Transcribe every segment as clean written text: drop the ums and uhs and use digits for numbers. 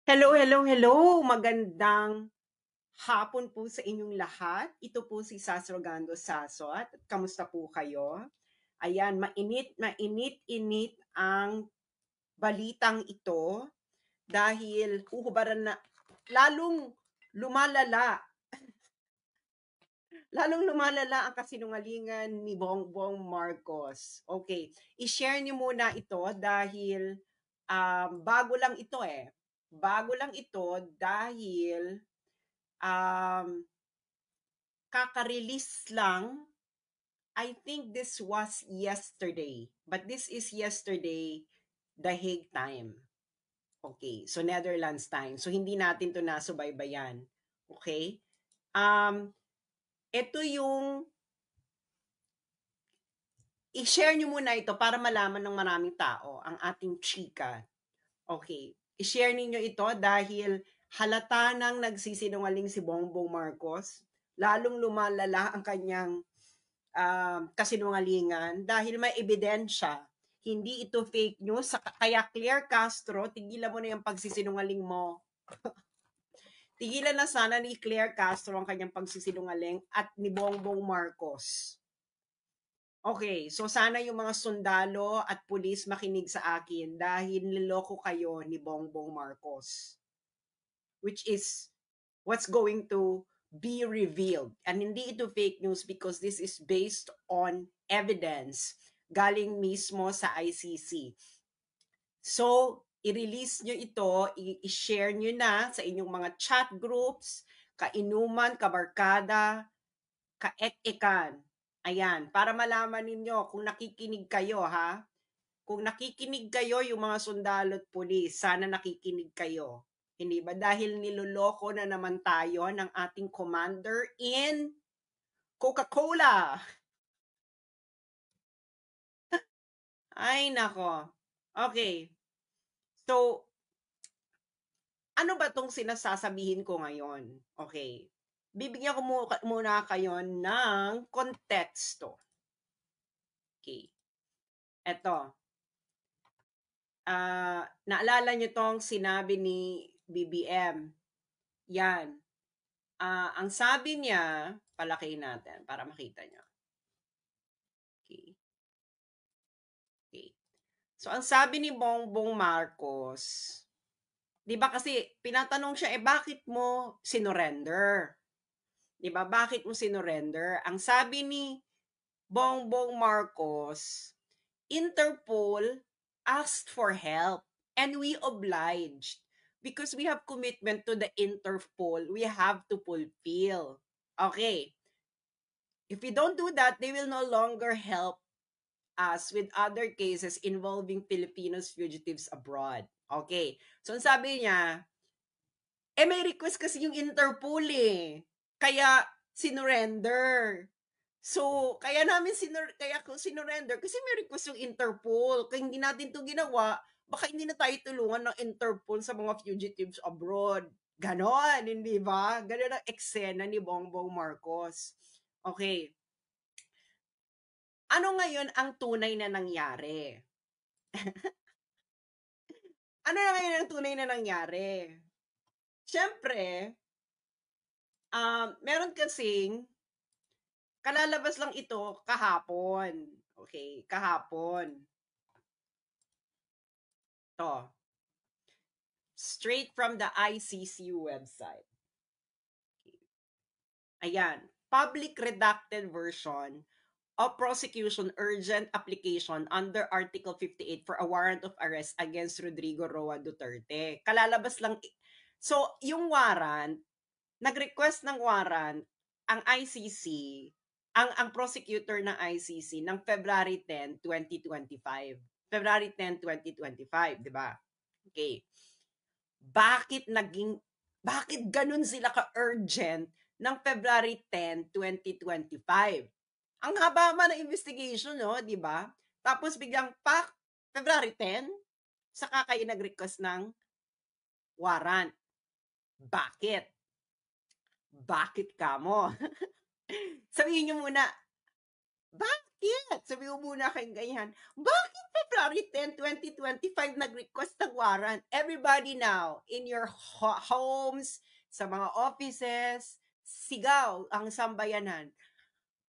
Hello, hello, hello! Magandang hapon po sa inyong lahat. Ito po si Sas Rogando Sasot. Kamusta po kayo? Ayan, mainit-init ang balitang ito dahil huhubaran na lalong lumalala, lalong lumalala ang kasinungalingan ni Bongbong Marcos. Okay, i-share niyo muna ito dahil bago lang ito eh. Bago lang ito dahil um, kaka-release lang. I think this was yesterday. But this is yesterday, The Hague time. Okay, so Netherlands time. So hindi natin to nasubaybayan. Okay? Ito yung i-share nyo muna ito para malaman ng maraming tao ang ating chika. Okay. I-share ninyo ito dahil halata nang nagsisinungaling si Bongbong Marcos. Lalong lumalala ang kanyang kasinungalingan dahil may ebidensya. Hindi ito fake news. Kaya Claire Castro, tigilan mo na yung pagsisinungaling mo. Tigilan na sana ni Claire Castro ang kanyang pagsisinungaling at ni Bongbong Marcos. Okay, so sana yung mga sundalo at pulis makinig sa akin dahil niloko kayo ni Bongbong Marcos. Which is what's going to be revealed. And hindi ito fake news because this is based on evidence galing mismo sa ICC. So, i-release nyo ito, i-share nyo na sa inyong mga chat groups, kainuman, kabarkada, kaek-ekan. Ayan, para malaman ninyo kung nakikinig kayo ha. Kung nakikinig kayo yung mga sundalo at pulis, sana nakikinig kayo. Hindi ba? Dahil niloloko na naman tayo ng ating commander in Coca-Cola. Ay, nako. Okay. So, ano ba tong sinasasabihin ko ngayon? Okay. Bibigyan ko muna kayo ng konteksto. Okay. Eto. Naalala nyo tong sinabi ni BBM. Yan. Ang sabi niya, palakihin natin para makita nyo. Okay. Okay. So, ang sabi ni Bongbong Marcos, di ba kasi pinatanong siya, bakit mo sinurrender? Di ba? Bakit mo sinurrender? Ang sabi ni Bongbong Marcos, Interpol asked for help and we obliged because we have commitment to the Interpol. We have to fulfill. Okay. If we don't do that, they will no longer help us with other cases involving Filipinos fugitives abroad. Okay. So, ang sabi niya, may request kasi yung Interpol eh. Kaya, sinurrender. So, kaya namin sinurrender kasi may request yung Interpol. Kaya hindi natin to ginawa, baka hindi na tayo tulungan ng Interpol sa mga fugitives abroad. Ganon, hindi ba? Ganon ang eksena ni Bongbong Marcos. Okay. Ano ngayon ang tunay na nangyari? Ano na ngayon ang tunay na nangyari? Siyempre, meron kasing, kalalabas lang ito kahapon. Okay, kahapon. To. Straight from the ICC website. Okay. Ayan. Public redacted version of prosecution urgent application under Article 58 for a warrant of arrest against Rodrigo Roa Duterte. Kalalabas lang. So, yung warrant, nag-request ng warrant ang ICC, ang prosecutor ng ICC ng February 10, 2025. February 10, 2025, di ba? Okay. Bakit ganun sila ka-urgent ng February 10, 2025? Ang haba man ng investigation, no, di ba? Tapos biglang February 10, saka kayo nag-request ng warrant. Bakit? Bakit ka mo? Sabihin niyo muna, Bakit? Sabi mo muna kayong ganyan. Bakit February 10, 2025 nag-request ng warrant? Everybody now, in your homes, sa mga offices, sigaw ang sambayanan.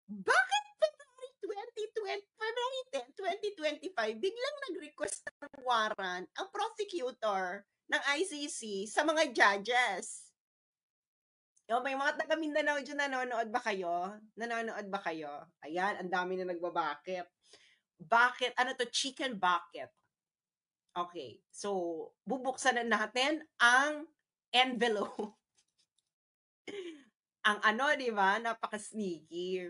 Bakit February 10, 2025, biglang nag-request ng warrant ang prosecutor ng ICC sa mga judges? May mga taga Mindanao dyan, nanonood ba kayo? Nanonood ba kayo? Ayan, ang dami na nagbabakit. Bakit? Ano to? Chicken bucket. Okay. So, bubuksan na natin ang envelope. Ang ano, di ba? Napaka-sneaky.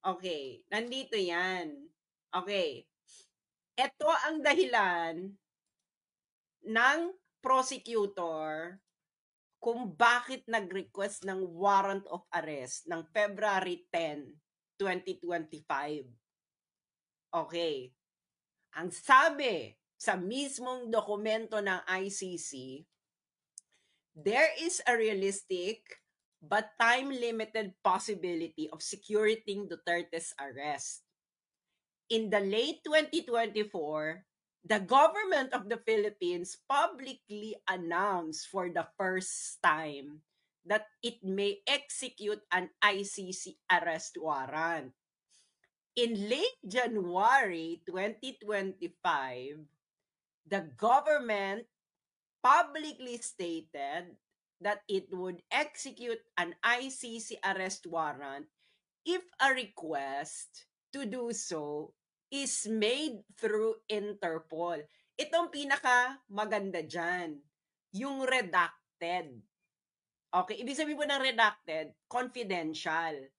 Okay. Nandito yan. Okay. Ito ang dahilan ng prosecutor kung bakit nag-request ng warrant of arrest ng February 10, 2025. Okay. Ang sabi sa mismong dokumento ng ICC, there is a realistic but time-limited possibility of securing Duterte's arrest. In the late 2024, the government of the Philippines publicly announced for the first time that it may execute an ICC arrest warrant. In late January 2025, the government publicly stated that it would execute an ICC arrest warrant if a request to do so is made through Interpol. Itong pinaka maganda dyan, yung redacted. Okay, ibig sabihin po ng redacted, confidential.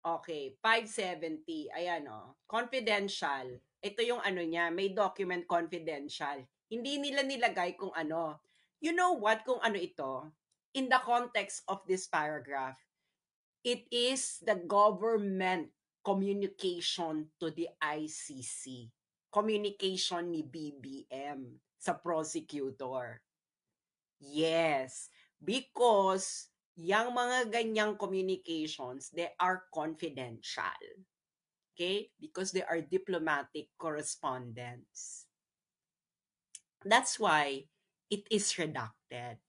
Okay, 570. Ayan confidential. Ito yung ano niya, may document confidential. Hindi nila nilagay kung ano. You know what kung ano ito? In the context of this paragraph, it is the government communication to the ICC. Communication ni BBM sa prosecutor. Yes, because yung mga ganyang communications, they are confidential. Okay? Because they are diplomatic correspondence. That's why it is redacted.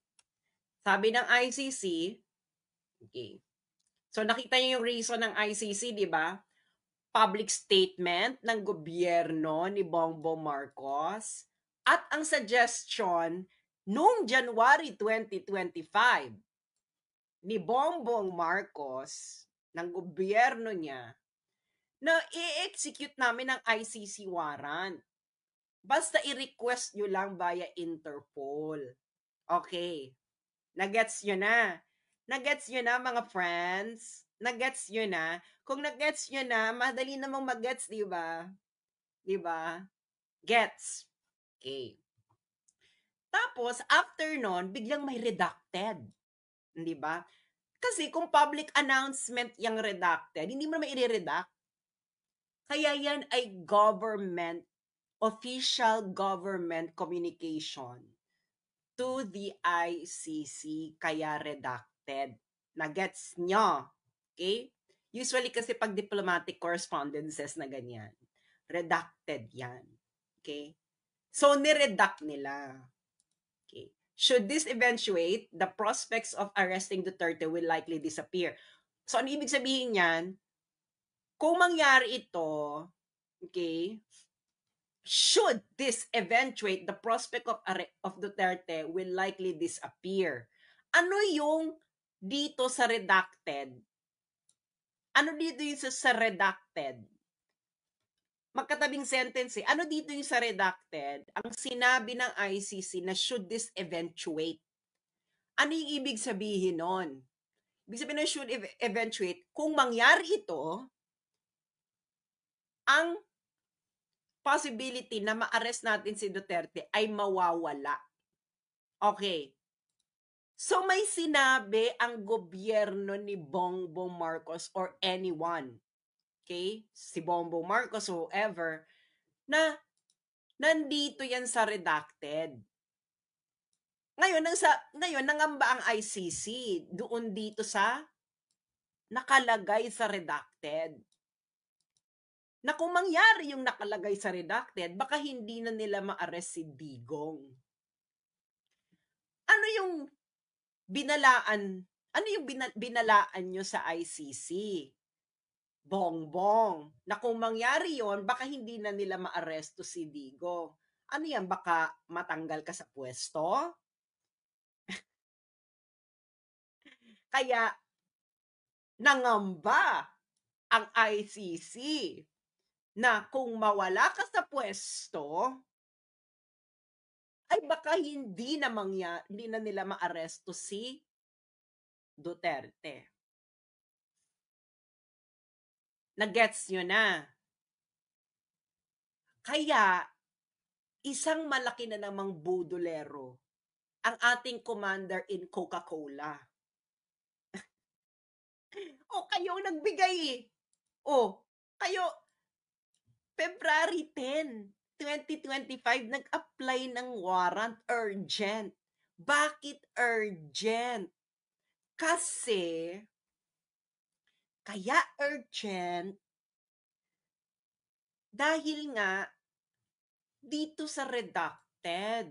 Sabi ng ICC, okay. So nakita niyo yung reason ng ICC, di ba? Public statement ng gobyerno ni Bongbong Marcos at ang suggestion noong January 2025 ni Bongbong Marcos ng gobyerno niya na i-execute namin ang ICC warrant. Basta i-request nyo lang via Interpol. Okay. Nagets nyo na. Nagets nyo na mga friends. Nagets nyo na. Kung nagets nyo na, madali namang mag-gets, di ba? Di ba? Gets. Okay. Tapos, after nun, biglang may redacted. Di ba? Kasi kung public announcement yung redacted, hindi mo naman i-redact. Kaya yan ay official government communication to the ICC, kaya redacted. Nagets nyo? Okay? Usually kasi pag diplomatic correspondences na ganyan, redacted yan. Okay? So, niredact nila. Okay. Should this eventuate, the prospects of arresting Duterte will likely disappear. So, ano ibig sabihin yan? Kung mangyari ito, okay, should this eventuate, the prospect of Duterte will likely disappear. Ano yung dito sa redacted? Ano dito yung sa redacted? Magkatabing sentence eh. Ano dito yung sa redacted? Ang sinabi ng ICC na should this eventuate. Ano yung ibig sabihin nun? Ibig sabihin na should eventuate, kung mangyari ito, ang possibility na ma-arrest natin si Duterte ay mawawala. Okay. So may sinabi ang gobyerno ni Bongbong Marcos or anyone, okay? Si Bongbong Marcos, whoever, na nandito yan sa redacted. Ngayon nangamba ang ICC doon dito sa nakalagay sa redacted. na kung mangyari yung nakalagay sa redacted, baka hindi na nila ma-arrest si Digong. Ano yung binalaan, ano yung binalaan nyo sa ICC? Bongbong, na kung mangyari yon baka hindi na nila maaresto si Digong. Ano yan, baka matanggal ka sa pwesto? Kaya nangamba ang ICC na kung mawala ka sa pwesto, ay baka hindi na nila maaresto si Duterte. Nagets nyo na? Kaya, isang malaki na namang budolero ang ating commander in Coca-Cola. O, kayo nagbigay eh. O, kayo, February 10, 2025, nag-apply ng warrant urgent. Bakit urgent? Kasi, kaya urgent, dahil nga, dito sa redacted,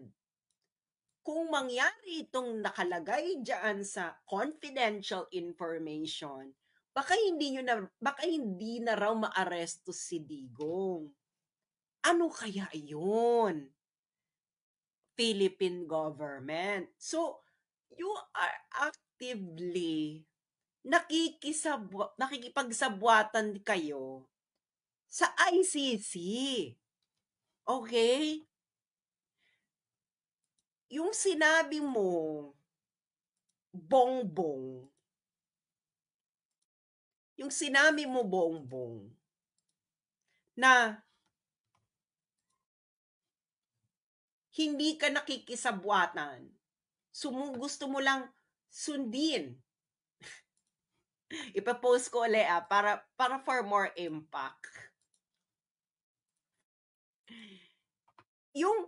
kung mangyari itong nakalagay diyan sa confidential information, baka hindi na raw maaresto si Digong. Ano kaya 'yun? Philippine government. So, you are actively nakikipagsabwatan kayo sa ICC. Okay? Yung sinabi mo, Bongbong, yung sinabi mo, Bongbong, na hindi ka nakikisabwatan, gusto mo lang sundin. Ipapost ko ulit para for more impact. Yung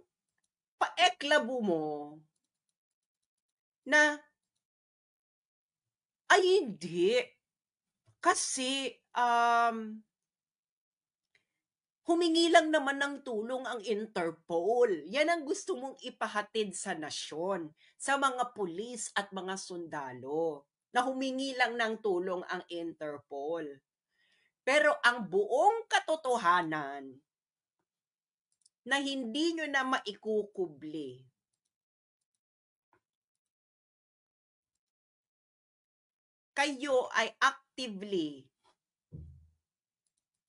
paeklabo mo na ay hindi. Kasi humingi lang naman ng tulong ang Interpol. Yan ang gusto mong ipahatid sa nasyon, sa mga pulis at mga sundalo, na humingi lang ng tulong ang Interpol. Pero ang buong katotohanan na hindi nyo na maikukubli, kayo ay actively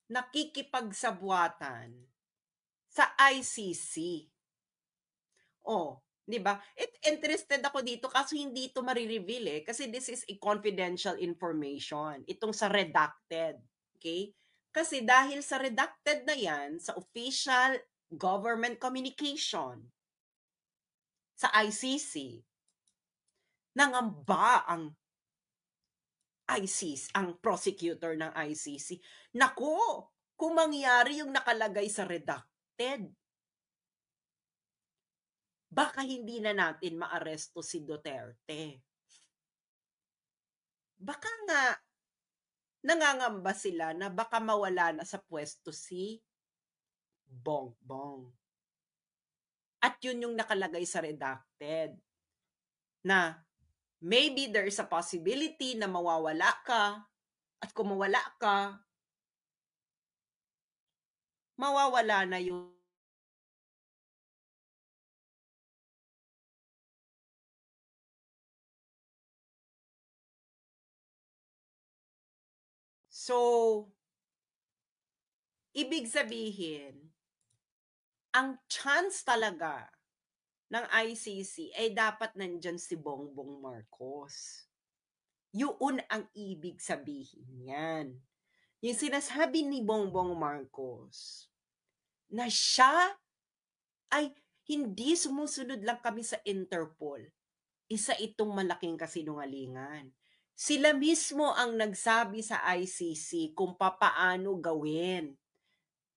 nakikipagsabwatan sa ICC. Oh, 'di ba? Interested ako dito kasi hindi ito marireveal kasi this is a confidential information. Itong sa redacted, okay? Kasi dahil sa redacted na 'yan sa official government communication sa ICC, nangamba ang ICC, ang prosecutor ng ICC. Nako, kung mangyari yung nakalagay sa redacted, baka hindi na natin maaresto si Duterte. Baka nga nangangamba sila na baka mawala na sa pwesto si Bongbong. At yun yung nakalagay sa redacted na maybe there is a possibility na mawawala ka, at kung mawala ka, mawawala na yung so ibig sabihin ang chance talaga ng ICC ay dapat nandyan si Bongbong Marcos. Yun ang ibig sabihin niyan. Yung sinasabi ni Bongbong Marcos na siya ay hindi sumusunod lang kami sa Interpol. Isa itong malaking kasinungalingan. Sila mismo ang nagsabi sa ICC kung papaano gawin.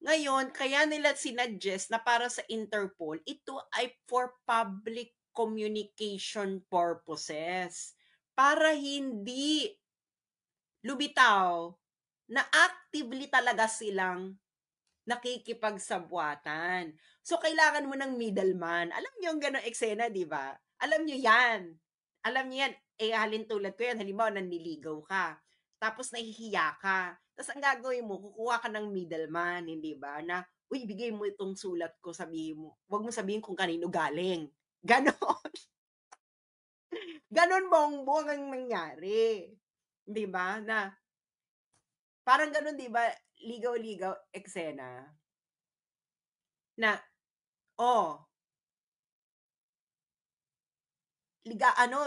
Ngayon, kaya nila sinuggest na para sa Interpol, ito ay for public communication purposes. Para hindi lumitaw na actively talaga silang nakikipagsabwatan. So, kailangan mo ng middleman. Alam niyo yung gano'ng eksena, 'di ba? Alam niyo 'yan. Alam niyo 'yan. Eh, halintulad ko 'yan, halimbawa nanliligaw ka, tapos nahihiya ka, ta's ang gagawin mo kukuha ka ng middleman, hindi ba, na, "Uy, bigay mo itong sulat ko, sabihin mo, 'wag mo sabihin kung kanino galing." Gano'n. Gano'n, bongbong ang nangyari. 'Di ba, na parang gano'n, 'di ba, ligaw-ligaw eksena na, "Oh,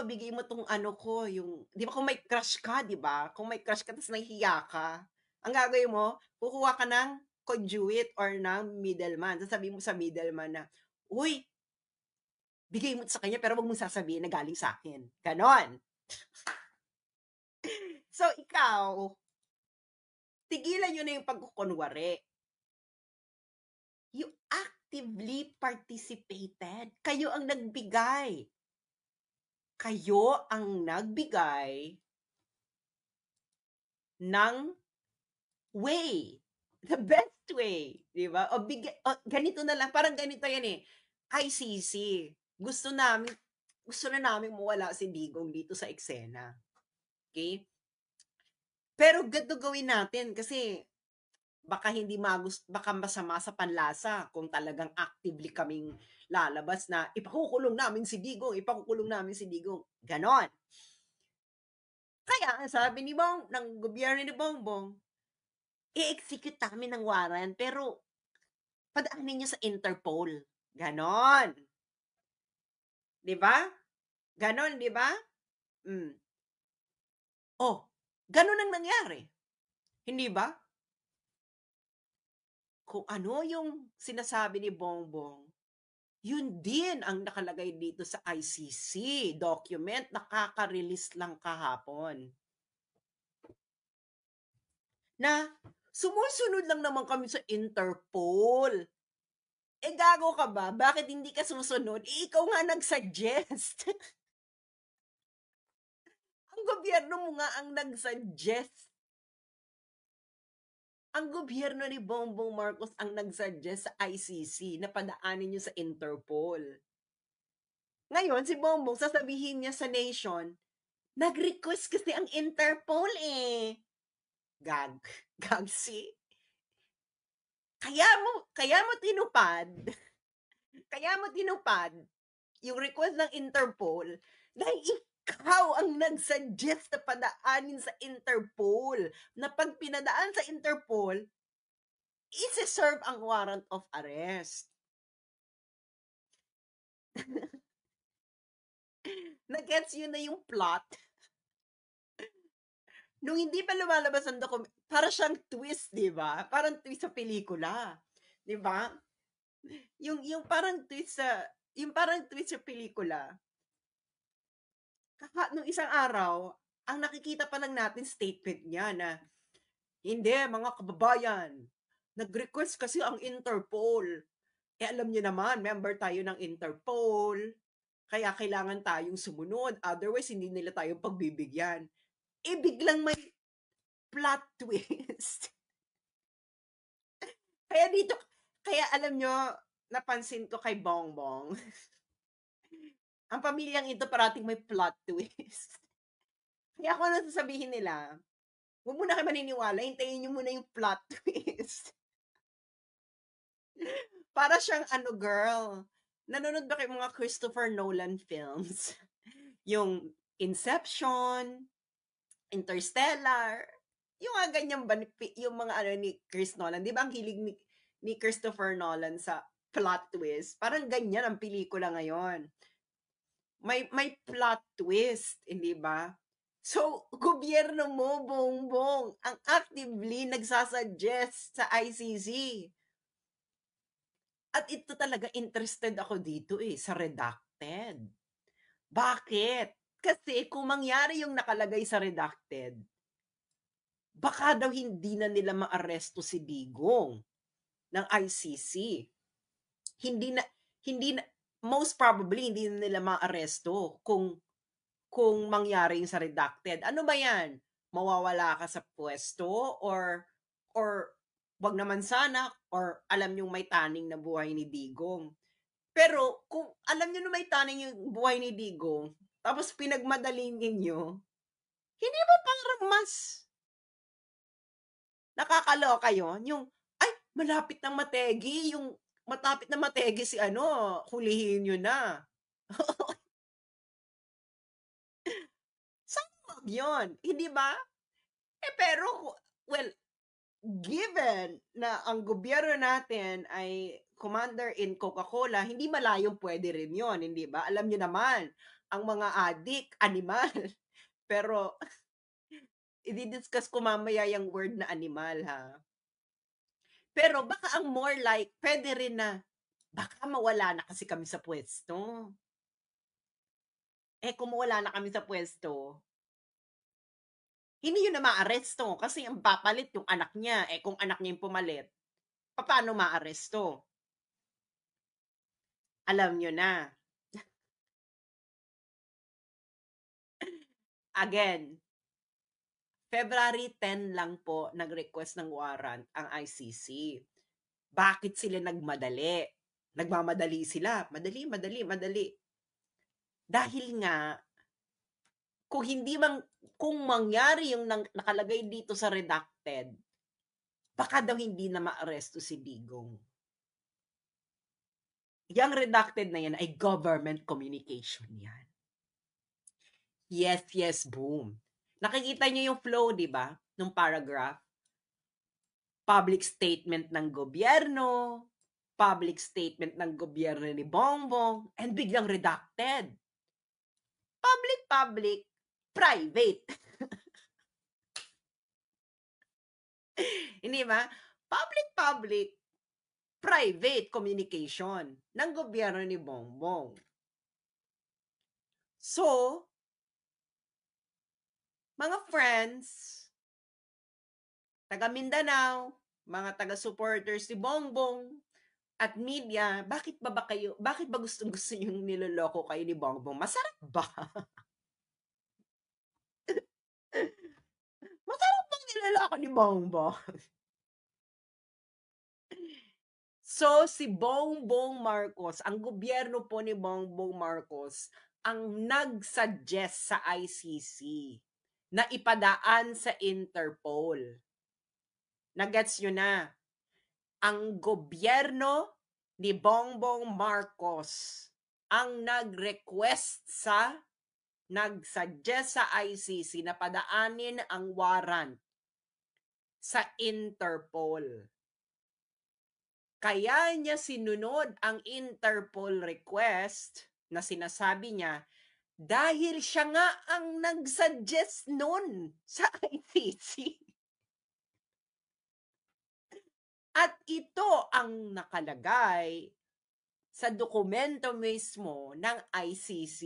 bigay mo 'tong ano ko, yung" 'di ba, kung may crush ka, 'di ba? Kung may crush ka ta's nahihiya ka, ang gagawin mo, kukuha ka ng conduit or ng middleman. Sasabihin mo sa middleman na, "Uy, bigay mo 'to sa kanya pero 'wag mong sasabihin na galing sa'kin." Gano'n. So, ikaw, tigilan niyo na yung pagkukunwari. You actively participated. Kayo ang nagbigay. Kayo ang nagbigay ng way, the best way, 'di ba? O ganito na lang, parang ganito 'yan, eh, ICC, gusto namin gusto na naming mawala si Digong dito sa eksena, okey? Pero ganito gawin natin kasi baka masama sa panlasa kung talagang actively kaming lalabas na ipakukulong namin si Digong, ipakukulong namin si Digong, gano'n. Kaya ang sabi ng gobyerno ni Bongbong, i-execute namin ng warrant pero padaanin niyo sa Interpol, gano'n. 'Di ba? Gano'n, 'di ba? Hmm. Oh, gano'n ang nangyari, hindi ba? Kung ano yung sinasabi ni Bongbong, yun din ang nakalagay dito sa ICC document na kaka-release lang kahapon. Na sumusunod lang naman kami sa Interpol. Eh, gago ka ba? Bakit hindi ka susunod? Eh, ikaw nga nag-suggest. Ang gobyerno mo nga ang nag-suggest. Ang gobyerno ni Bongbong Marcos ang nag-suggest sa ICC na padaanin niyo sa Interpol. Ngayon, si Bongbong sasabihin niya sa nation, nag-request kasi ang Interpol, eh. Gag. Gag, see? Kaya mo tinupad, kaya mo tinupad yung request ng Interpol dahil ikaw ang nag-suggest na padaanin sa Interpol, na 'pag pinadaan sa Interpol, ise-serve ang warrant of arrest. Na-gets yun na yung plot? Nung hindi pa lumalabas ang para siyang twist, 'di ba? Parang twist sa pelikula, 'di ba? Yung parang twist sa pelikula, nung isang araw, ang nakikita pa lang natin statement niya na, "Hindi mga kababayan, nag-request kasi ang Interpol. Eh, alam niyo naman member tayo ng Interpol, kaya kailangan tayong sumunod, otherwise hindi nila tayo pagbibigyan." Eh, biglang may plot twist. Kaya dito kaya alam niyo, napansin ko kay Bongbong, ang pamilyang ito parating may plot twist. Kaya kung ano sasabihin nila, huwag muna kayo maniniwala, hintayin niyo muna yung plot twist. Para siyang ano, girl, nanonood ba kayo mga Christopher Nolan films? Yung Inception, Interstellar, yung mga ganyan ba, yung mga ano ni Chris Nolan, 'di ba ang hilig ni Christopher Nolan sa plot twist? Parang ganyan ang pelikula ngayon. May plot twist, hindi ba? So, gobyerno mo, Bongbong, ang actively nagsasuggest sa ICC. At ito talaga interested ako dito, eh, sa redacted. Bakit? Kasi kung mangyari yung nakalagay sa redacted, baka daw hindi na nila maaresto si Digong ng ICC. Hindi na hindi na most probably hindi na nila maaresto kung mangyari yung sa redacted. Ano ba 'yan? Mawawala ka sa puwesto or wag naman sana, or alam niyong may taning na buhay ni Digong. Pero kung alam niyo na may taning yung buhay ni Digong, tapos pinagmadali ninyo, hindi ba parang mas nakakaloka yun? Yung, ay, malapit ng mategi, yung matapit na mategi si ano, hulihin niyo na. Sana wag yun, hindi ba? Pero, well, given na ang gobyerno natin ay commander in Coca-Cola, hindi malayong pwede rin yun, hindi ba? Alam niyo naman, ang mga adik, animal. Pero, i-discuss ko mamaya yung word na animal, ha? Pero baka ang more like, pwede rin na, baka mawala na kasi kami sa pwesto. Kung mawala na kami sa pwesto, hindi yun na maaresto kasi ang papalit yung anak niya. Kung anak niya yung pumalit, paano maaresto? Alam nyo na. Again, February 10 lang po nag-request ng warrant ang ICC. Bakit sila nagmadali? Nagmamadali sila. Madali, madali, madali. Dahil nga, kung mangyari yung nakalagay dito sa redacted, baka daw hindi na maaresto si Digong. Yang redacted na yan ay government communication yan. Yes, yes, boom. Nakikita niyo yung flow, di ba? Nung paragraph. Public statement ng gobyerno, public statement ng gobyerno ni Bongbong, and biglang redacted. Public, public, private. Hindi ba? Public, public, private communication ng gobyerno ni Bongbong. So, mga friends, taga Mindanao, mga taga-supporters ni Bongbong, at media, bakit ba gusto yung niloloko kayo ni Bongbong? Masarap ba? Masarap bang niloloko ni Bongbong? So, si Bongbong Marcos, ang gobyerno po ni Bongbong Marcos, ang nag-suggest sa ICC na ipadaan sa Interpol. Nagets nyo na, ang gobyerno ni Bongbong Marcos ang nag-suggest sa ICC na padaanin ang warrant sa Interpol. Kaya niya sinunod ang Interpol request na sinasabi niya dahil siya nga ang nag-suggest nun sa ICC. At ito ang nakalagay sa dokumento mismo ng ICC.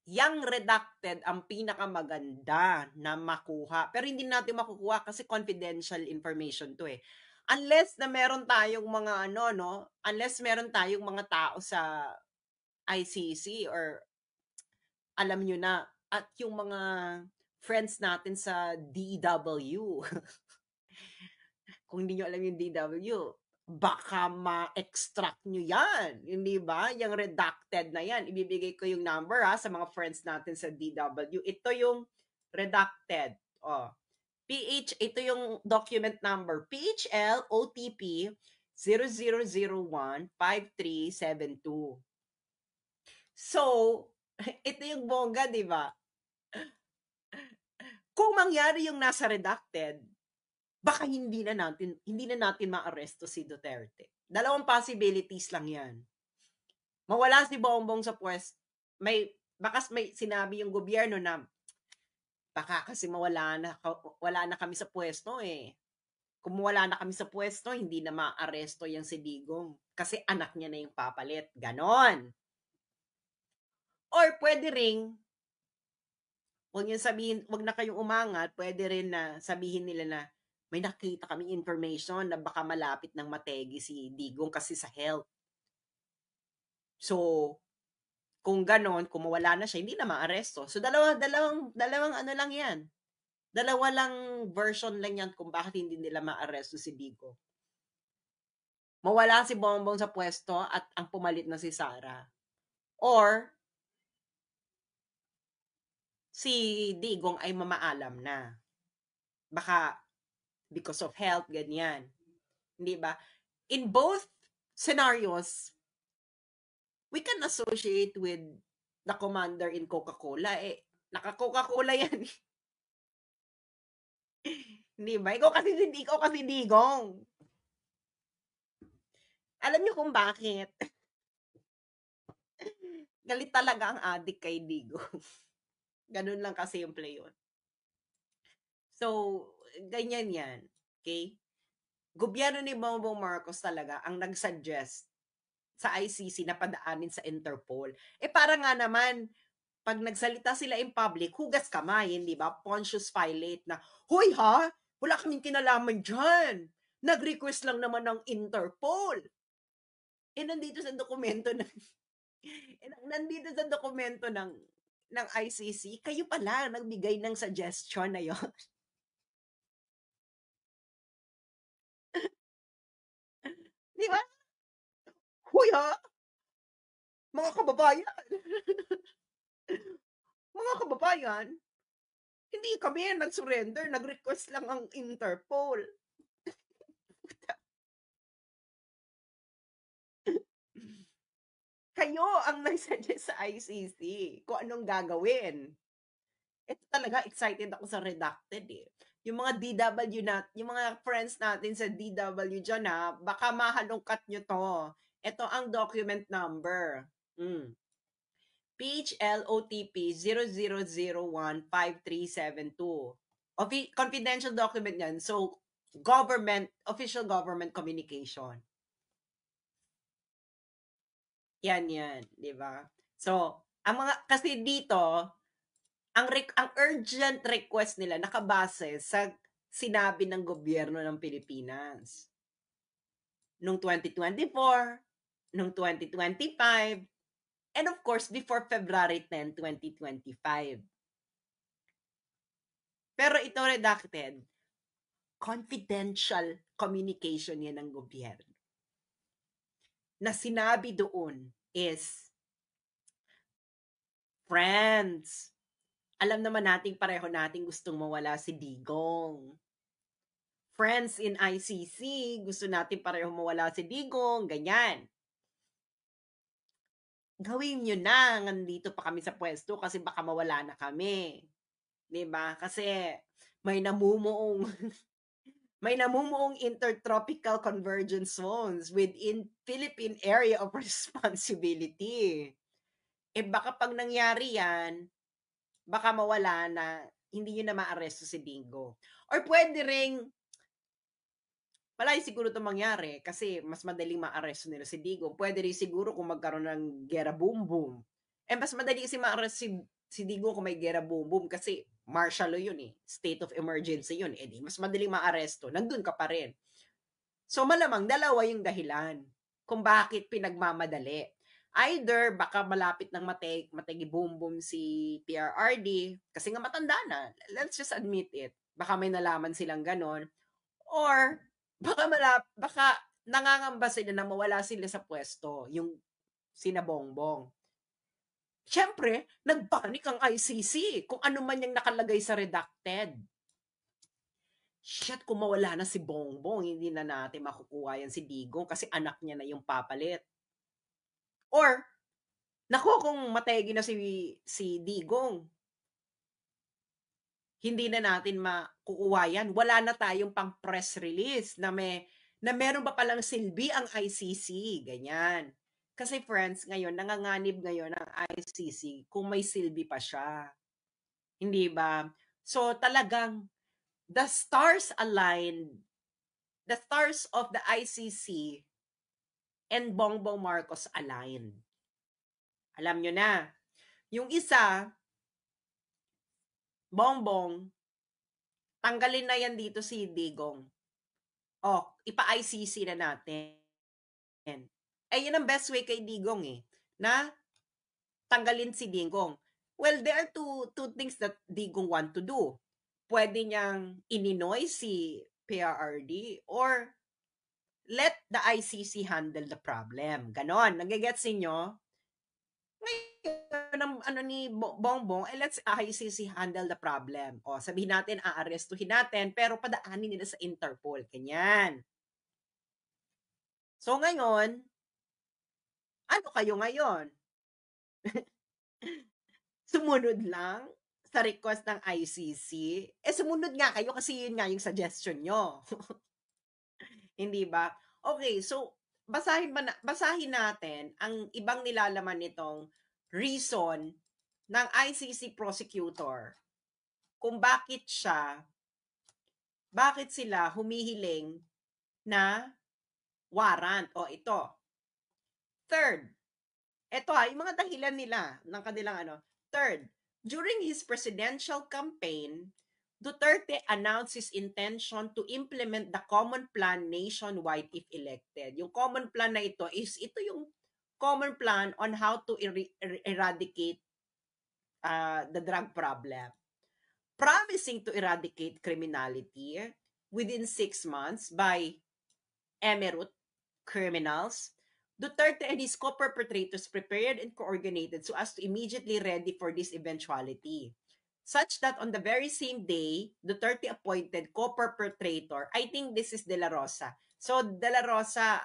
Yang redacted ang pinakamaganda na makuha. Pero hindi natin makukuha kasi confidential information to eh. Unless na meron tayong mga unless meron tayong mga tao sa ICC or alam nyo na, at yung mga friends natin sa DW. Kung hindi nyo alam yung DW, baka ma-extract nyo yan. Hindi ba? Yung redacted na yan. Ibibigay ko yung number sa mga friends natin sa DW. Ito yung redacted. Ito yung document number. PHL OTP 00015372. So, ito yung bongga, di ba? Kung mangyari yung nasa redacted, baka hindi na natin maaresto si Duterte. Dalawang possibilities lang yan. Mawala si Bongbong sa pwesto. Baka may sinabi yung gobyerno na baka kasi wala na kami sa pwesto eh. Kung wala na kami sa pwesto, hindi na maaresto yung si Digong. Kasi anak niya na yung papalit. Ganon. Or pwede ring, wag na kayong umangat, pwede rin na sabihin nila na may nakita kaming information na baka malapit ng mategi si Digong kasi sa health. So, kung ganon, kung mawala na siya, hindi na maaresto. So, dalawang ano lang yan. Dalawa lang version lang yan kung bakit hindi nila maaresto si Digong. Mawala si Bongbong sa pwesto at ang pumalit na si Sara. Or, si Digong ay mamaalam na. Baka because of health, ganyan. Hindi ba? In both scenarios, we can associate with the commander in Coca-Cola. Naka-Coca-Cola yan. Hindi ba? Ikaw kasi Digong. Alam niyo kung bakit? Galit talaga ang adik kay Digong. Ganun lang kasimple yun. So, ganyan yan. Okay? Gobyerno ni Bongbong Marcos talaga ang nag-suggest sa ICC na padaanin sa Interpol. Para nga naman, pag nagsalita sila in public, hugas kamay, hindi ba? Pontius Pilate na, hoy ha, wala kaming kinalaman dyan. Nag-request lang naman ng Interpol. Nandito sa dokumento ng nandito sa dokumento ng ICC, kayo pala nagbigay ng suggestion na yon. Di ba? Huy ha, mga kababayan, mga kababayan, hindi kami nag-surrender, nag-request lang ang Interpol. Kayo ang nag-suggest sa ICC kung anong gagawin. Ito talaga, excited ako sa redacted eh. Yung mga DW yung mga friends natin sa DW dyan baka mahalongkat nyo to. Ito ang document number. PHLOTP 00015372. Confidential document yan. So, official government communication. Yan, di ba? So, kasi dito, ang urgent request nila nakabase sa sinabi ng gobyerno ng Pilipinas. Noong 2024, noong 2025, and of course, before February 10, 2025. Pero ito redacted, confidential communication yan ng gobyerno. Na sinabi doon is, friends, alam naman nating pareho nating gustong mawala si Digong. Friends in ICC, gusto natin pareho mawala si Digong, ganyan. Gawin nyo na, nandito pa kami sa pwesto kasi baka mawala na kami. Diba? Kasi may namumuong may namumuong intertropical convergence zones within Philippine Area of Responsibility. Baka pag nangyari yan, baka mawala na, hindi nyo na maaresto si Digong. Or pwede ring, malay siguro ito mangyari kasi mas madaling maaresto nila si Digong. Pwede rin siguro kung magkaroon ng gera boom boom. Mas madali kasi maaresto si Digong kung may gera boom boom kasi martial law yun State of emergency yun. Di mas madaling maaresto. Nandun ka pa rin. So malamang dalawa yung dahilan kung bakit pinagmamadali. Either baka malapit ng mategi boom boom si PRRD kasi nga matanda na. Let's just admit it. Baka may nalaman silang ganon. Or baka nangangamba sila na mawala sila sa pwesto, yung sina Bongbong. Siyempre, nagpanik ang ICC kung ano man yung nakalagay sa redacted. Shit, kung mawala na si Bongbong, hindi na natin makukuha yan si Digong kasi anak niya na yung papalit. Or, naku, kung mategi na si Digong, hindi na natin makukuha yan. Wala na tayong pang press release na meron pa palang silbi ang ICC. Ganyan. Kasi friends, ngayon, nanganganib ngayon ang ICC kung may silbi pa siya. Hindi ba? So talagang the stars aligned, the stars of the ICC and Bongbong Marcos aligned. Alam nyo na. Yung isa, Bongbong, tanggalin na yan dito si Digong. Ipa-ICC na natin. Yun ang best way kay Digong na tanggalin si Digong. Well, there are two things that Digong want to do. pwede niyang ininoy si PRRD or let the ICC handle the problem. Ganon. Nagigets ninyo? Ngayon, ang ano ni Bongbong, let's ICC handle the problem. O, sabihin natin, aarestuhin natin, pero padaanin nila sa Interpol. Ganyan. So, ngayon, ano kayo ngayon? Sumunod lang sa request ng ICC? Sumunod nga kayo kasi yun nga yung suggestion nyo. Hindi ba? Okay, so basahin natin ang ibang nilalaman nitong reason ng ICC prosecutor kung bakit sila humihiling na warrant. O ito. Third, ito yung mga dahilan nila ng kanilang ano. Third, during his presidential campaign, Duterte announced his intention to implement the common plan nationwide if elected. Yung common plan na ito yung common plan on how to eradicate the drug problem. Promising to eradicate criminality within 6 months by emerute criminals, Duterte and his co-perpetrators prepared and coordinated so as to immediately ready for this eventuality. Such that on the very same day, Duterte appointed co-perpetrator, I think this is De La Rosa. So, De La Rosa,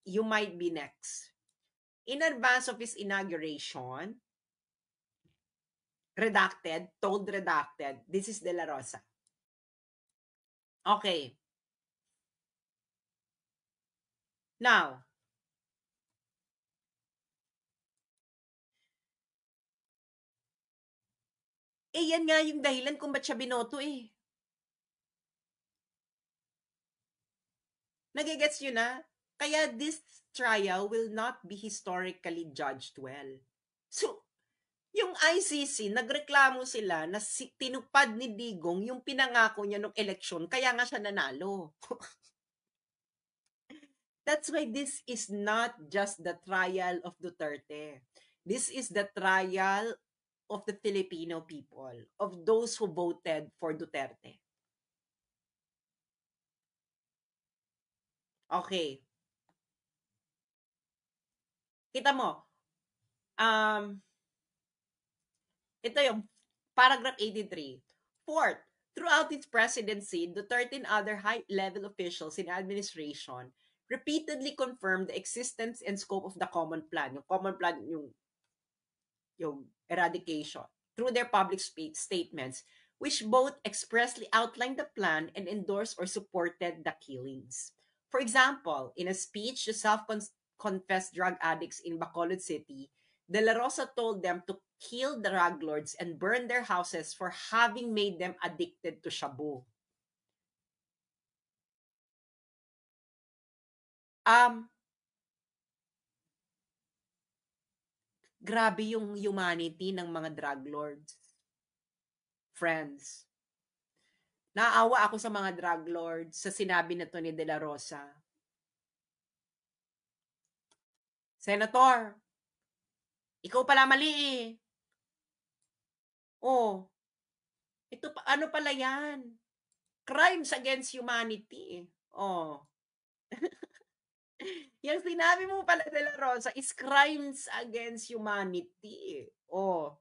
you might be next. In advance of his inauguration, told redacted, this is De La Rosa. Okay. Now, yan nga yung dahilan kung ba't siya binoto eh. Nagigets yun na? Kaya this trial will not be historically judged well. So, yung ICC, nagreklamo sila na tinupad ni Digong yung pinangako niya nung eleksyon, kaya nga siya nanalo. That's why this is not just the trial of Duterte. This is the trial of the Filipino people, of those who voted for Duterte. Okay. Kita mo, ito yung paragraph 83. Fourth, throughout its presidency, Duterte and other high-level officials in administration repeatedly confirmed the existence and scope of the common plan. Yung common plan, yung eradication, through their public statements, which both expressly outlined the plan and endorsed or supported the killings. For example, in a speech to self-confessed drug addicts in Bacolod City, De La Rosa told them to kill the drug lords and burn their houses for having made them addicted to shabu. Grabe yung humanity ng mga drug lords. Friends. Naawa ako sa mga drug lords sa sinabi na to ni De La Rosa. Senator, ikaw pala mali eh. Oh, ito ano pala yan? Crimes against humanity. Oh. Yung sinabi mo pala De La Rosa is crimes against humanity. Oh.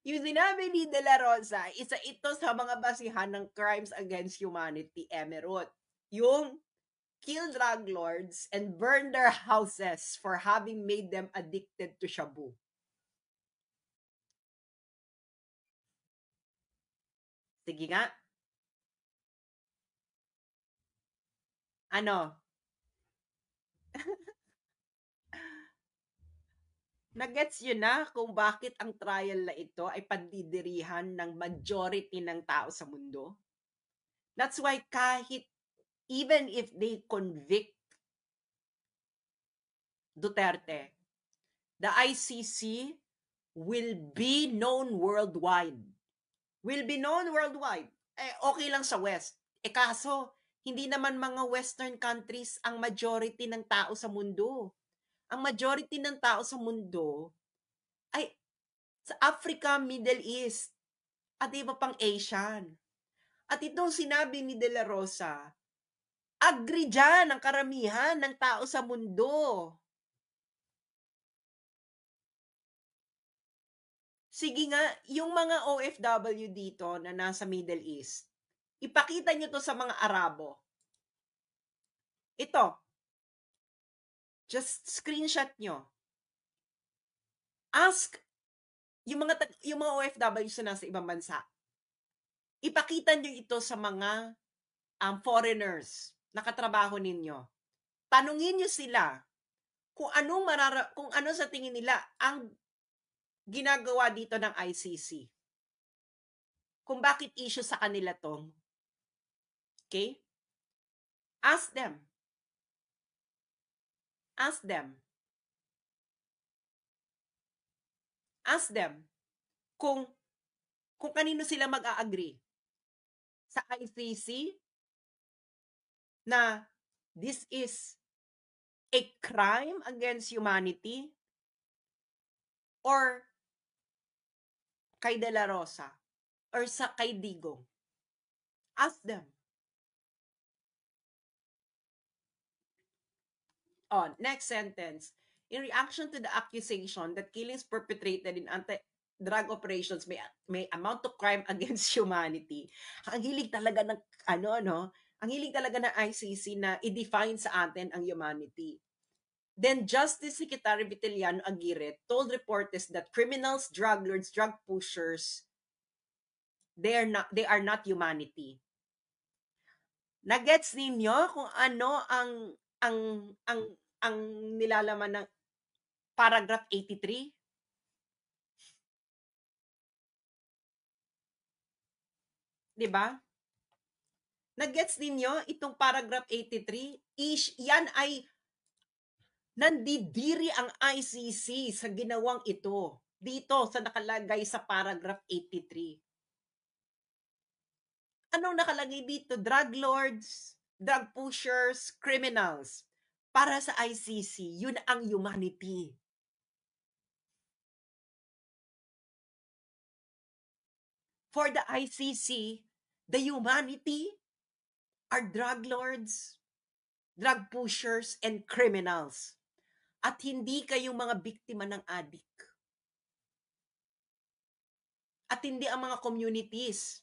Yung sinabi ni De La Rosa, isa ito sa mga basihan ng crimes against humanity, emerald. Yung kill drug lords and burn their houses for having made them addicted to shabu. Sige nga. Ano? Nagets yun na kung bakit ang trial na ito ay pandidirihan ng majority ng tao sa mundo? That's why even if they convict Duterte, the ICC will be known worldwide. Will be known worldwide. Okay lang sa West. Kaso, hindi naman mga Western countries ang majority ng tao sa mundo. Ang majority ng tao sa mundo ay sa Africa, Middle East, at iba pang Asian. At itong sinabi ni De La Rosa, agree dyan ang karamihan ng tao sa mundo. Sige nga, yung mga OFW dito na nasa Middle East, ipakita nyo to sa mga Arabo. Ito, just screenshot nyo. Ask yung mga OFW na nasa ibang bansa. Ipakita nyo ito sa mga foreigners na katrabaho ninyo. Tanungin nyo sila kung kung ano sa tingin nila ang ginagawa dito ng ICC. Kung bakit issue sa kanila to. Okay? Ask them. Ask them. Ask them kung kanino sila mag-a-agree. Sa ICC na this is a crime against humanity, or kay De La Rosa, or sa kay Digong. Ask them. Next sentence. In reaction to the accusation that killings perpetrated in anti-drug operations may amount to crime against humanity. Ang hilig talaga ng ang hilig talaga ng ICC na i-define sa atin ang humanity. Then Justice Secretary Vitiliano Aguirre told reporters that criminals, drug lords, drug pushers, they are not humanity. Nagets ninyo kung ano ang nilalaman ng paragraph 83? Diba? Nagets ninyo itong paragraph 83? Yan ay nandidiri ang ICC sa ginawang ito. Dito sa nakalagay sa paragraph 83. Anong nakalagay dito? Drug lords, drug pushers, criminals. Para sa ICC, yun ang humanity. For the ICC, the humanity are drug lords, drug pushers, and criminals. At hindi kayong mga biktima ng adik. At hindi ang mga communities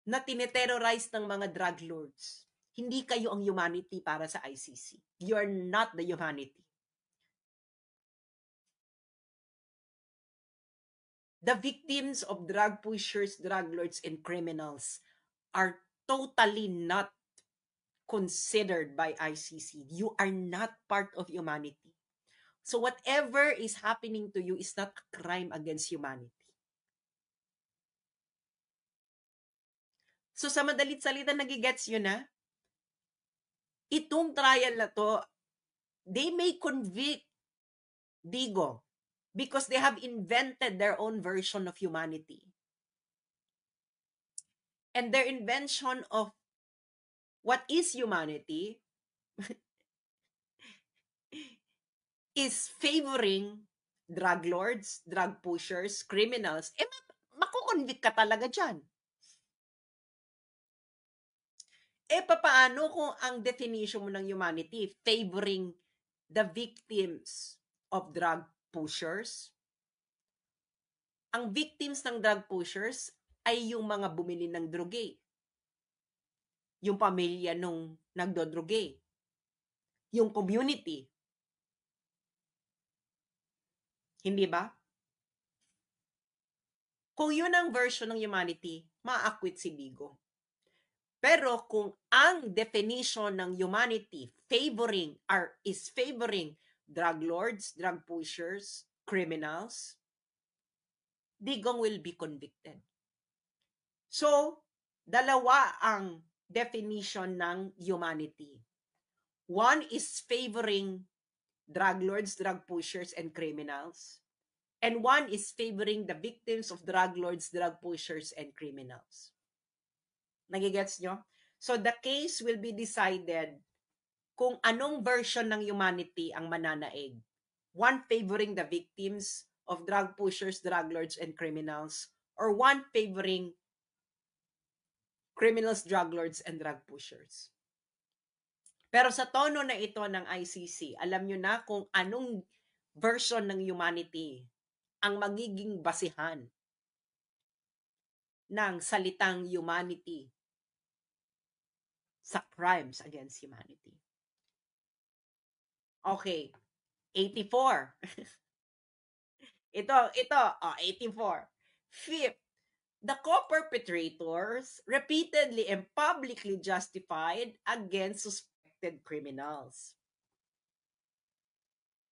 na tineterrorize ng mga drug lords. Hindi kayo ang humanity para sa ICC. You're not the humanity. The victims of drug pushers, drug lords, and criminals are totally not considered by ICC. You are not part of humanity. So whatever is happening to you is not a crime against humanity. So sa madalit salita, nagigets yun na? Itong trial na to, they may convict Digong because they have invented their own version of humanity. And their invention of what is humanity is favoring drug lords, drug pushers, criminals. Makukonvict ka talaga dyan. Papaano kung ang definition mo ng humanity favoring the victims of drug pushers? Ang victims ng drug pushers ay yung mga bumili ng droge. Yung pamilya nung nagdodroge. Yung community. Hindi ba? Kung yun ang version ng humanity, ma-acquit si Digong. Pero kung ang definition ng humanity is favoring drug lords, drug pushers, criminals, Digong will be convicted. So, dalawa ang definition ng humanity. One is favoring drug lords, drug pushers, and criminals. And one is favoring the victims of drug lords, drug pushers, and criminals. Nagigets nyo? So the case will be decided kung anong version ng humanity ang mananaig. One favoring the victims, of drug pushers, drug lords, and criminals, or one favoring criminals, drug lords, and drug pushers. Pero sa tono na ito ng ICC, alam nyo na kung anong version ng humanity ang magiging basihan ng salitang humanity sa crimes against humanity. Okay, 84. ito, 84. Fifth, the co-perpetrators repeatedly and publicly justified against suspected criminals.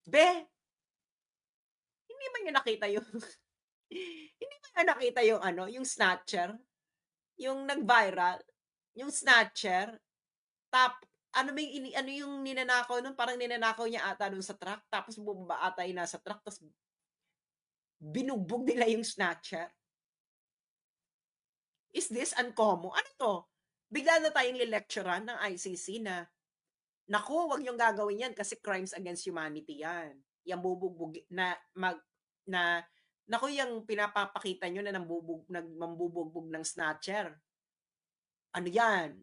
Hindi man niya nakita yung hindi man niya nakita yung yung snatcher, yung nag-viral, yung snatcher, ano yung ninanakaw nun, parang ninanakaw niya ata dun sa truck, tapos bumaba ata yung nasa truck, tapos binugbog nila yung snatcher. Is this uncommon? Ano to? Bigla na tayong lilecturean ng ICC na, naku, wag niyong gagawin yan kasi crimes against humanity yan. Yung bubugbog naku, yung pinapapakita nyo na mambubugbog ng snatcher. Ano yan?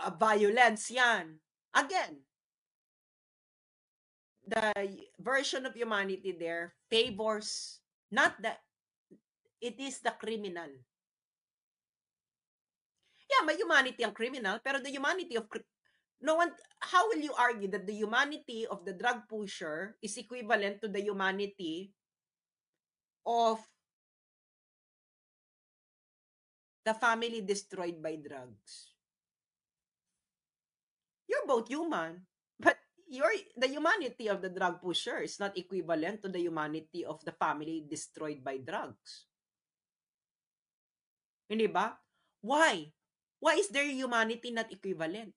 Violence yan. Again, the version of humanity there favors not that it is the criminal. Yeah, may humanity ang criminal, pero the humanity of how will you argue that the humanity of the drug pusher is equivalent to the humanity of the family destroyed by drugs? You're both human, but the humanity of the drug pusher is not equivalent to the humanity of the family destroyed by drugs. Hindi ba? Why? Why is their humanity not equivalent?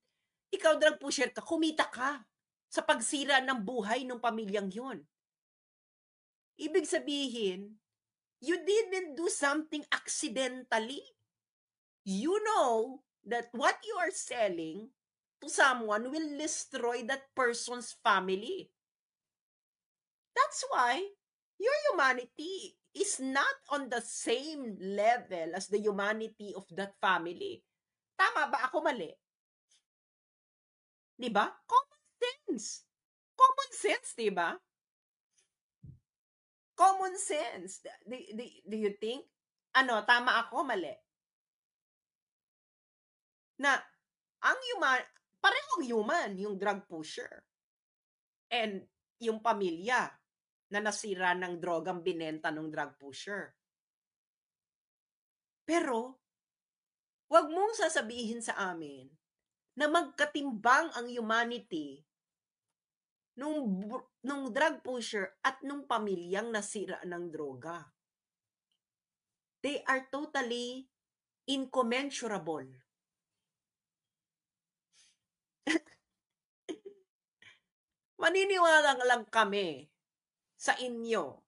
Ikaw, drug pusher ka, kumita ka sa pagsira ng buhay ng pamilyang yun. Ibig sabihin, you didn't do something accidentally. You know that what you are selling to someone will destroy that person's family. That's why your humanity is not on the same level as the humanity of that family. Tama ba? Ako mali? Diba? Common sense. Common sense, diba? Common sense. Do you think? Tama ako, mali? Na, parehong human, yung drug pusher. And yung pamilya na nasira ng drogang binenta ng drug pusher. Pero, wag mong sasabihin sa amin na magkatimbang ang humanity nung drug pusher at nung pamilyang nasira ng droga. They are totally incommensurable. Maniniwala lang kami sa inyo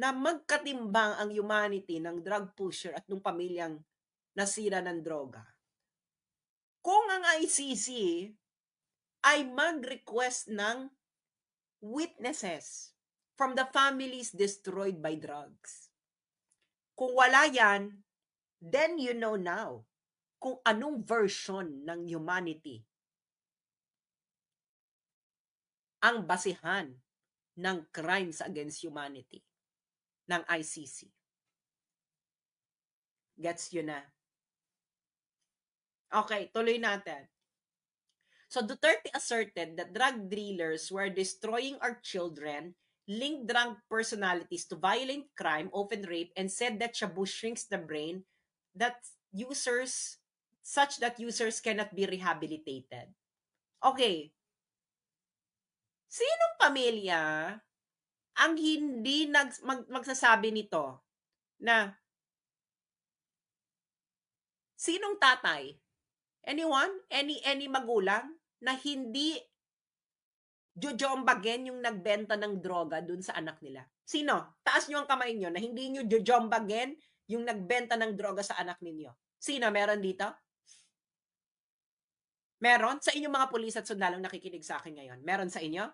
na magkatimbang ang humanity ng drug pusher at nung pamilyang nasira ng droga. Kung ang ICC ay mag-request ng witnesses from the families destroyed by drugs. Kung wala yan, then you know now kung anong version ng humanity ang basihan ng crimes against humanity ng ICC. Gets you na? Okay, tuloy natin. So Duterte asserted that drug dealers were destroying our children, linked drug personalities to violent crime, often rape, and said that shabu shrinks the brain such that users cannot be rehabilitated. Okay. Sinong pamilya ang hindi magsasabi nito na sinong tatay? Anyone? Any magulang na hindi jojombagin yung nagbenta ng droga dun sa anak nila? Sino? Taas nyo ang kamay nyo na hindi nyo jojombagin yung nagbenta ng droga sa anak ninyo. Sino? Meron dito? Meron? Sa inyong mga pulis at sundalong nakikinig sa akin ngayon. Meron sa inyo?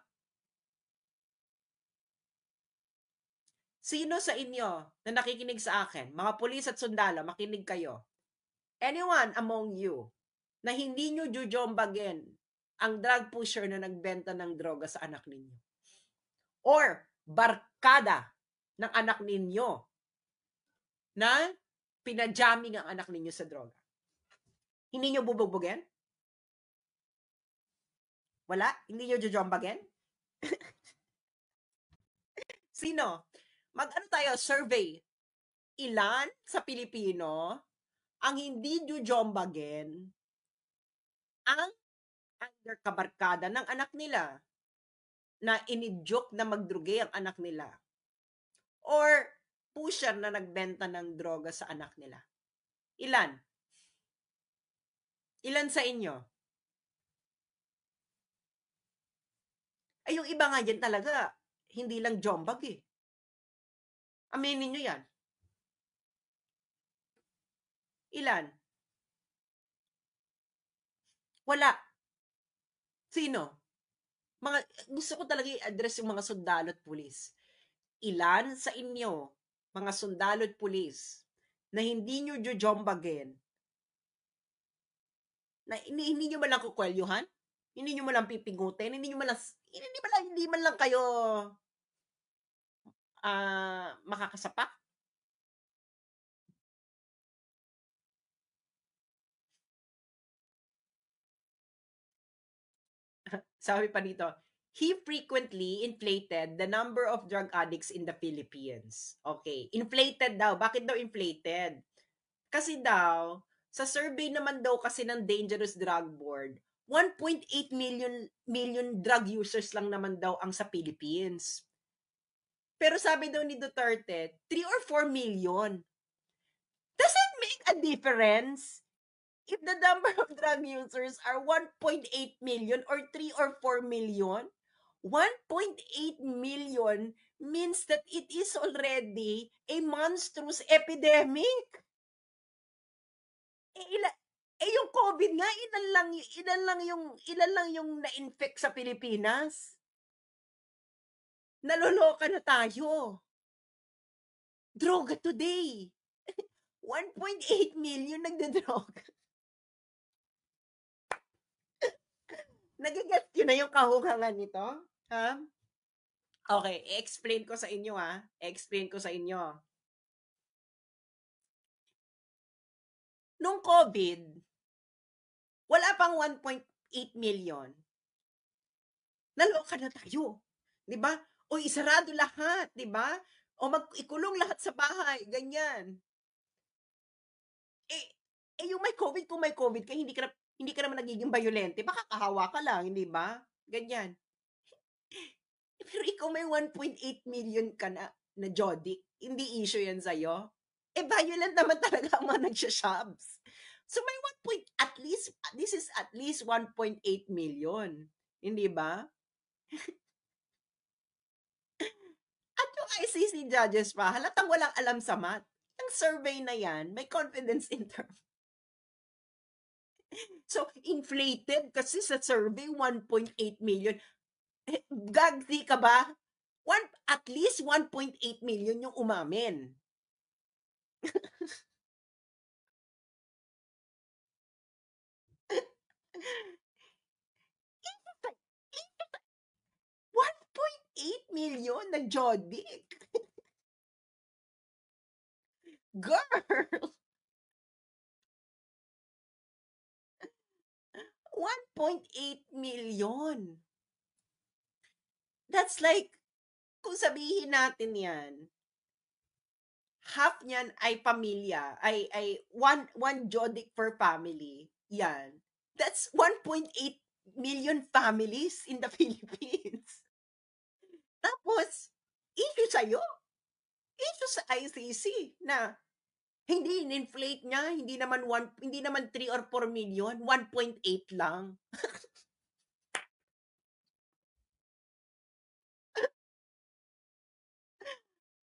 Sino sa inyo na nakikinig sa akin, mga pulis at sundalo, makinig kayo. Anyone among you na hindi nyo jujombagin ang drug pusher na nagbenta ng droga sa anak ninyo? Or barkada ng anak ninyo na pinajaming ang anak ninyo sa droga? Hindi nyo bubugbugin? Wala? Hindi nyo jujombagin? Sino? Mag-ano tayo, survey. Ilan sa Pilipino ang hindi jujombagin ang underkabarkada ng anak nila na inidyok na magdruge ang anak nila? Or pusher na nagbenta ng droga sa anak nila? Ilan? Ilan sa inyo? Ay, yung iba nga dyan talaga, hindi lang jombag eh. Aminin nyo yan. Ilan? Wala. Sino? Mga, gusto ko talaga i-address yung mga sundalo at pulis. Ilan sa inyo, mga sundalo at pulis, na hindi nyo jojombagin, na hindi nyo man lang kukwelyuhan, hindi nyo man lang pipigutin, hindi man lang kayo makakasapak? Sabi pa dito, he frequently inflated the number of drug addicts in the Philippines. Okay, inflated daw. Bakit daw inflated? Kasi daw, sa survey naman daw kasi ng Dangerous Drug Board, 1.8 million drug users lang naman daw ang sa Philippines. Pero sabi daw ni Duterte, 3 or 4 million. Does it make a difference if the number of drug users are 1.8 million or 3 or 4 million? 1.8 million means that it is already a monstrous epidemic. Yung COVID nga, ilan lang yung na-infect sa Pilipinas. Naloloka na tayo. Droga today. 1.8 million nagdadroga. Nagiget yun na yung kahungangan nito? Ha? Okay, i-explain ko sa inyo ha. I-explain ko sa inyo. Nung COVID, wala pang 1.8 million. Naloka na tayo. 'Di ba? O isarado lahat, 'di ba? O ikulong lahat sa bahay, ganyan. Eh, yung may COVID, kung may COVID ka, hindi ka naman nagiging violente, baka kahawa ka lang, hindi ba? Ganyan. Pero ikaw may 1.8 million ka na Jodic, hindi issue yan sa'yo. Violent naman talaga ang mga nagsha-shops. So may 1 point, at least, this is at least 1.8 million. Hindi ba? At yung ICC judges pa, halatang walang alam sa math. Ang survey na yan, may confidence interval. So, inflated kasi sa survey, 1.8 million. Gagdi ka ba? At least 1.8 million yung umamin. 1.8 million na Jodic. Girl! 1.8 million. That's like, kung sabihin natin yan, half niyan ay pamilya, ay one Jodic per family. Yan. That's 1.8 million families in the Philippines. Tapos, issue sa'yo. Issue sa ICC na hindi in-inflate niya, hindi naman 3 or 4 million, 1.8 lang.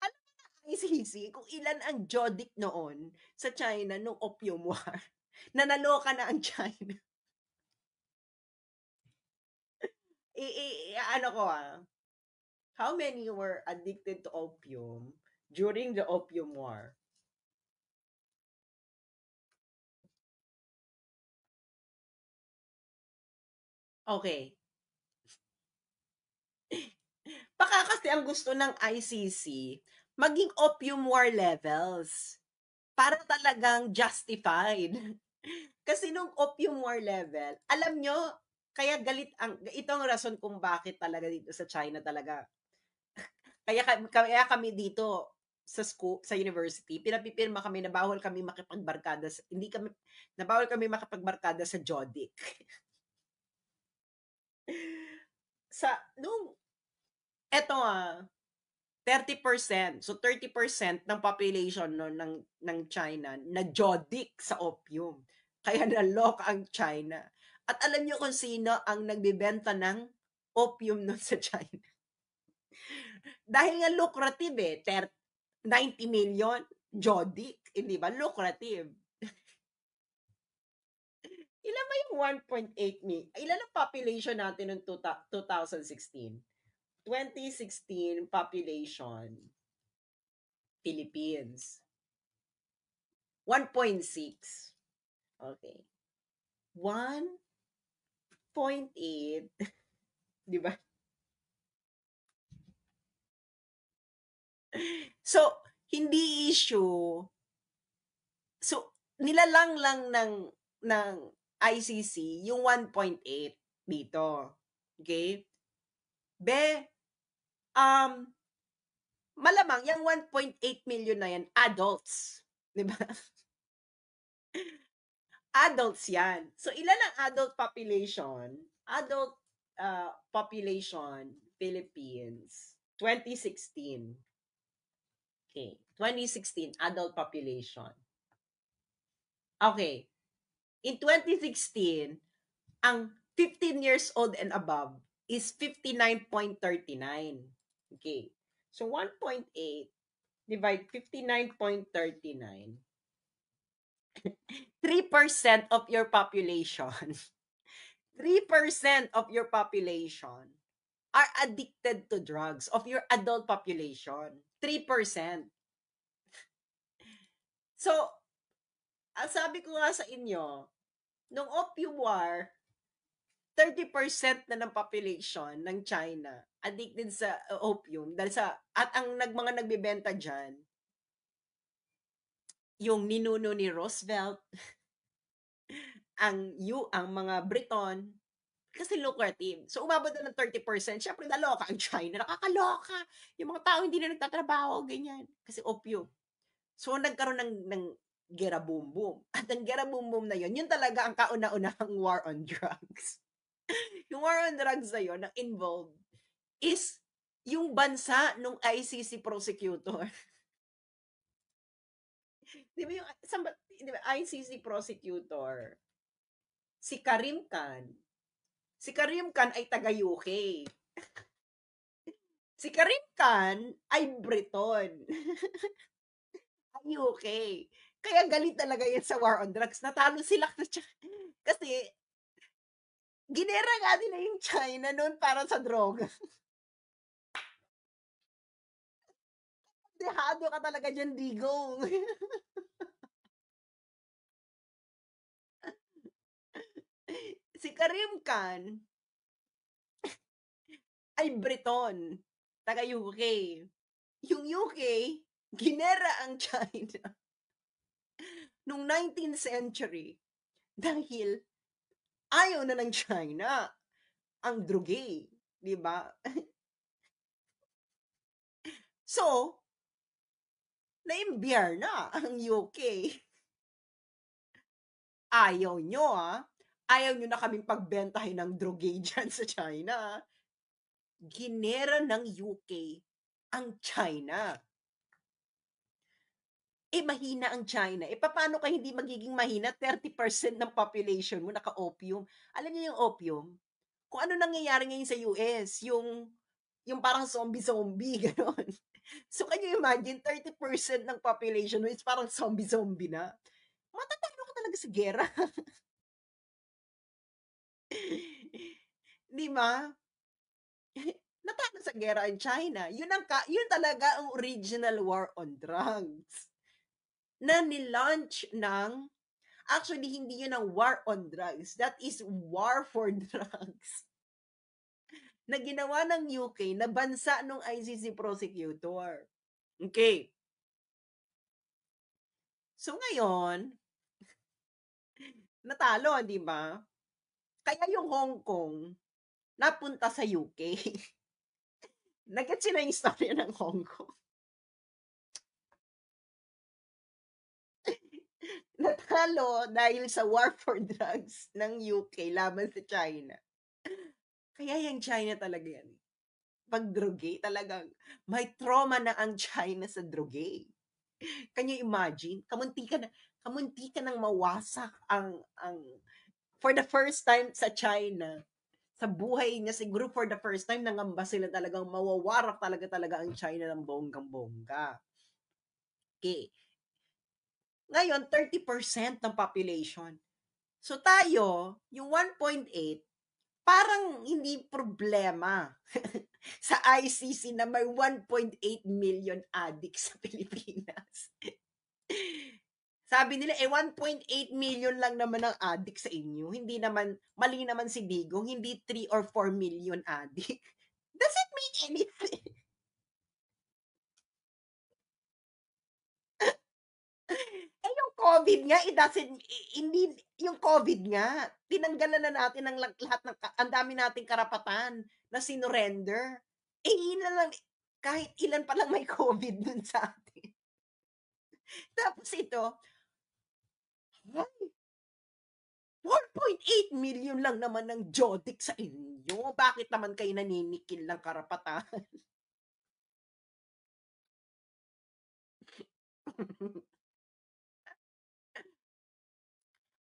Alam mo na ICC kung ilan ang Jodic noon sa China nung Opium War. Nanaloka na ang China. Ano ko how many were addicted to opium during the Opium War. Okay. Baka kasi ang gusto ng ICC, maging Opium War levels. Para talagang justified. Kasi nung Opium War level, alam nyo, kaya galit ito ang rason kung bakit talaga dito sa China talaga. Kaya kami dito sa school, sa university, pinapipirma kami na bawal kami makipagbarkada, hindi kami, na bawal kami makipagbarkada sa Jodic. Nung, eto 30%. So 30% ng population no, ng China na Jodic sa opium. Kaya naloka ang China. At alam niyo kung sino ang nagbebenta ng opium no sa China? Dahil nga lucrative 90 million Jodic, hindi ba? Lucrative. Ilan ba yung 1.8 million? Ilan ang population natin noong 2016? 2016 population, Philippines. 1.6. Okay. 1.8, 'di ba? So, hindi issue. So, nilalang lang ng ICC yung 1.8 dito. Okay? Be, um, malamang yung 1.8 million na yan, adults. 'Di ba? Adults yan. So, ilan ang adult population? Adult population, Philippines, 2016. Okay, 2016, adult population. Okay, in 2016, ang 15 years old and above is 59.39. Okay, so 1.8 divide 59.39. 3% of your population, 3% of your population are addicted to drugs of your adult population. 3%. So, ang sabi ko nga sa inyo, nung Opium War, 30% na ng population ng China addicted sa opium dahil at ang mga nagbebenta diyan yung ninuno ni Roosevelt, ang mga Briton, kasi lucrative. So, umabot na ng 30%. Siyempre, naloka ang China. Nakakaloka. Yung mga tao hindi na nagtatrabaho, ganyan. Kasi opium. So, nagkaroon ng gera boom boom. At ang gera boom boom na yun talaga ang kauna-unahang war on drugs. Yung war on drugs na yun, ang involved, is yung bansa nung ICC prosecutor. Di ba yung ICC prosecutor? Si Karim Khan. Si Karim Khan ay taga-UK. Si Karim Khan ay Briton. Ay UK. Kaya galit talaga yan sa war on drugs. Natalo sila kasi ginera nga nila yung China noon para sa droga. Dehado ka talaga dyan, digong. Si Karim Khan ay Briton, taga UK. Yung UK, ginera ang China nung 19th century dahil ayaw na ng China ang drugi, di ba? So, naimbyar na ang UK. Ayaw nyo Ayaw nyo na kaming pagbentahin ng drugi dyan sa China. Ginera ng UK ang China. Mahina ang China. Paano ka hindi magiging mahina? 30% ng population mo naka-opium. Alam niyo yung opium? Kung ano nangyayari ngayon sa US, yung parang zombie-zombie, gano'n. So, can you imagine, 30% ng population mo is parang zombie-zombie na? Matatalo ka talaga sa gera. Di ba? Natalo sa sa gera ang China. Yun talaga ang original war on drugs na nilaunch ng actually hindi yun ang war on drugs. That is war for drugs na ginawa ng UK na bansa ng ICC prosecutor. Okay. So ngayon, natalo, di ba? Kaya yung Hong Kong napunta sa UK. Nag-gets na yung story ng Hong Kong. Natalo dahil sa war for drugs ng UK laban sa China. Kaya yung China talaga yan. Pag droge, talagang may trauma na ang China sa droge. Can you imagine? Kamunti ka nang mawasak ang for the first time sa China. Sa buhay niya, siguro for the first time, nangamba sila talagang mawawarak talaga ang China ng bonggang-bongga. Okay. Ngayon, 30% ng population. So tayo, yung 1.8, parang hindi problema sa ICC na may 1.8 million addicts sa Pilipinas. Sabi nila, 1.8 million lang naman ang addict sa inyo. Hindi naman, mali naman si Digong, hindi 3 or 4 million addict. Does it mean anything? Yung COVID nga, hindi, yung COVID nga, tinanggalan na natin ng lahat ang dami nating karapatan na sinurrender. Ilan lang, kahit ilan pa lang may COVID dun sa atin. Tapos ito, 1.8 million lang naman ng Jodic sa inyo. Bakit naman kayo naninikil ng karapatan?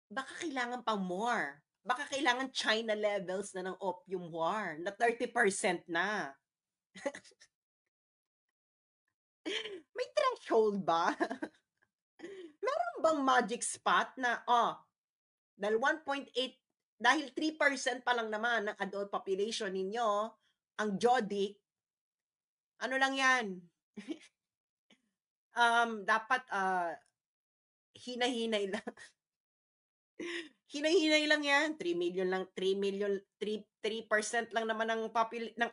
Baka kailangan pang more. Baka kailangan China levels na ng opium war na 30% na. May threshold ba? Meron bang magic spot na, dahil 1.8, dahil 3% pa lang naman ng adult population ninyo, ang Jodic, ano lang yan? Dapat, hinay-hinay lang. Hinay-hinay lang yan. 3 million lang, 3% lang naman ng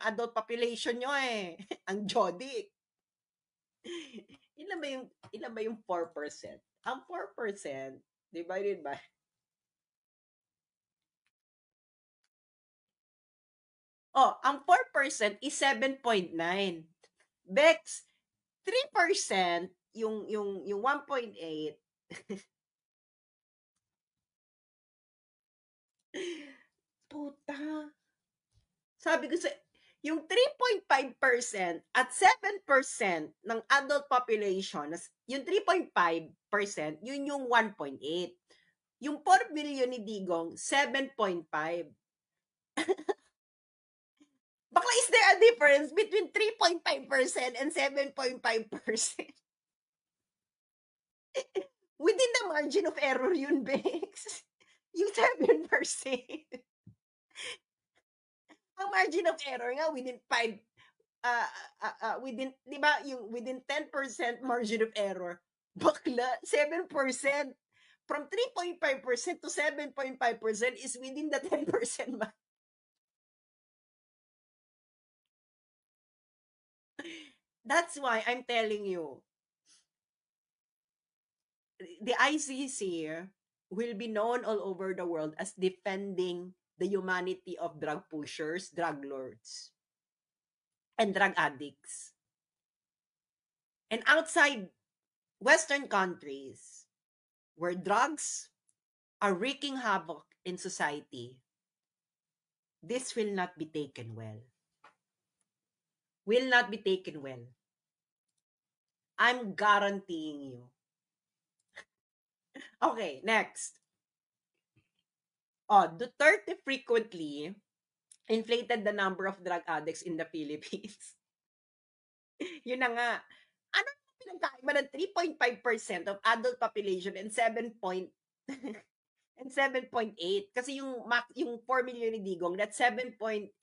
adult population nyo eh. Ang Jodic. Ilan ba yung 4%? Ang 4% divided by ang 4% is 7.9. Bex, 3% yung 1.8. Puta. Sabi ko sa yung 3.5% at 7% ng adult population, yung 3.5%, yun yung 1.8. Yung 4 billion ni Digong, 7.5. Bakla, is there a difference between 3.5% and 7.5%? Within the margin of error yun, Bex. Yung 7%. Ang margin of error nga within 5, within, di ba, yung within 10% margin of error. Bakla, 7%. From 3.5% to 7.5% is within the 10% mark. That's why I'm telling you, the ICC will be known all over the world as defending the humanity of drug pushers, drug lords, and drug addicts. And outside Western countries, where drugs are wreaking havoc in society, this will not be taken well. Will not be taken well. I'm guaranteeing you. Okay, next. Duterte frequently inflated the number of drug addicts in the Philippines. Yun na nga. Ano pinagkaiba ng 3.5% of adult population and 7.8? Kasi yung 4 million ni Digong, that's 7.8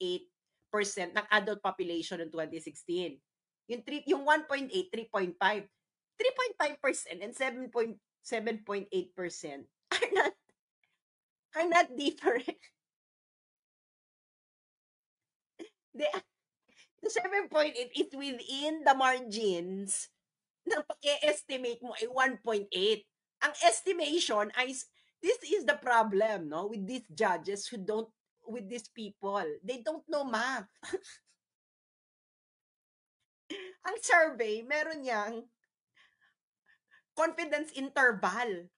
ng adult population in 2016. Yung 1.8, 3.5. 3.5% and 7.8% are not different. They, the 7.8 is within the margins ng pag-estimate mo ay 1.8. Ang estimation ay, this is the problem, no, with these judges with these people. They don't know math. Ang survey, meron yang confidence interval.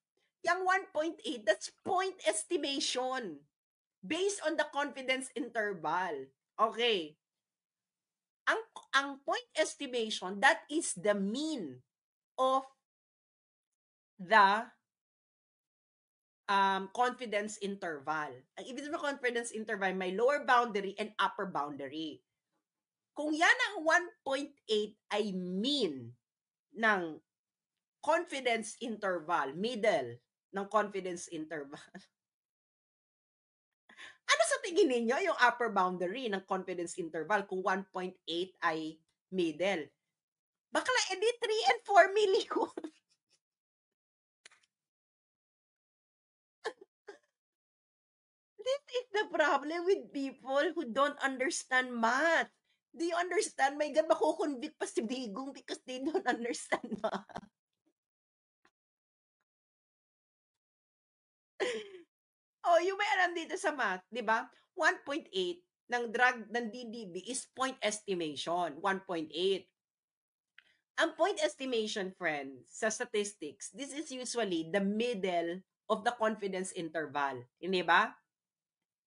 Yung 1.8, that's point estimation based on the confidence interval. Okay. Ang point estimation, that is the mean of the confidence interval. Ang ibig sabihin ng confidence interval, may lower boundary and upper boundary. Kung yan ang 1.8 ay mean ng confidence interval, middle ng confidence interval, ano sa tingin ninyo yung upper boundary ng confidence interval kung 1.8 ay middle? Bakla, edi 3 and 4 million. This is the problem with people who don't understand math. Do you understand? My God, makukonvict pa si Digong because they don't understand math. Oh, yung may alam dito sa math, di ba? 1.8 ng drug ng DDB is point estimation, 1.8. Ang point estimation, friends, sa statistics, this is usually the middle of the confidence interval. Hindi ba?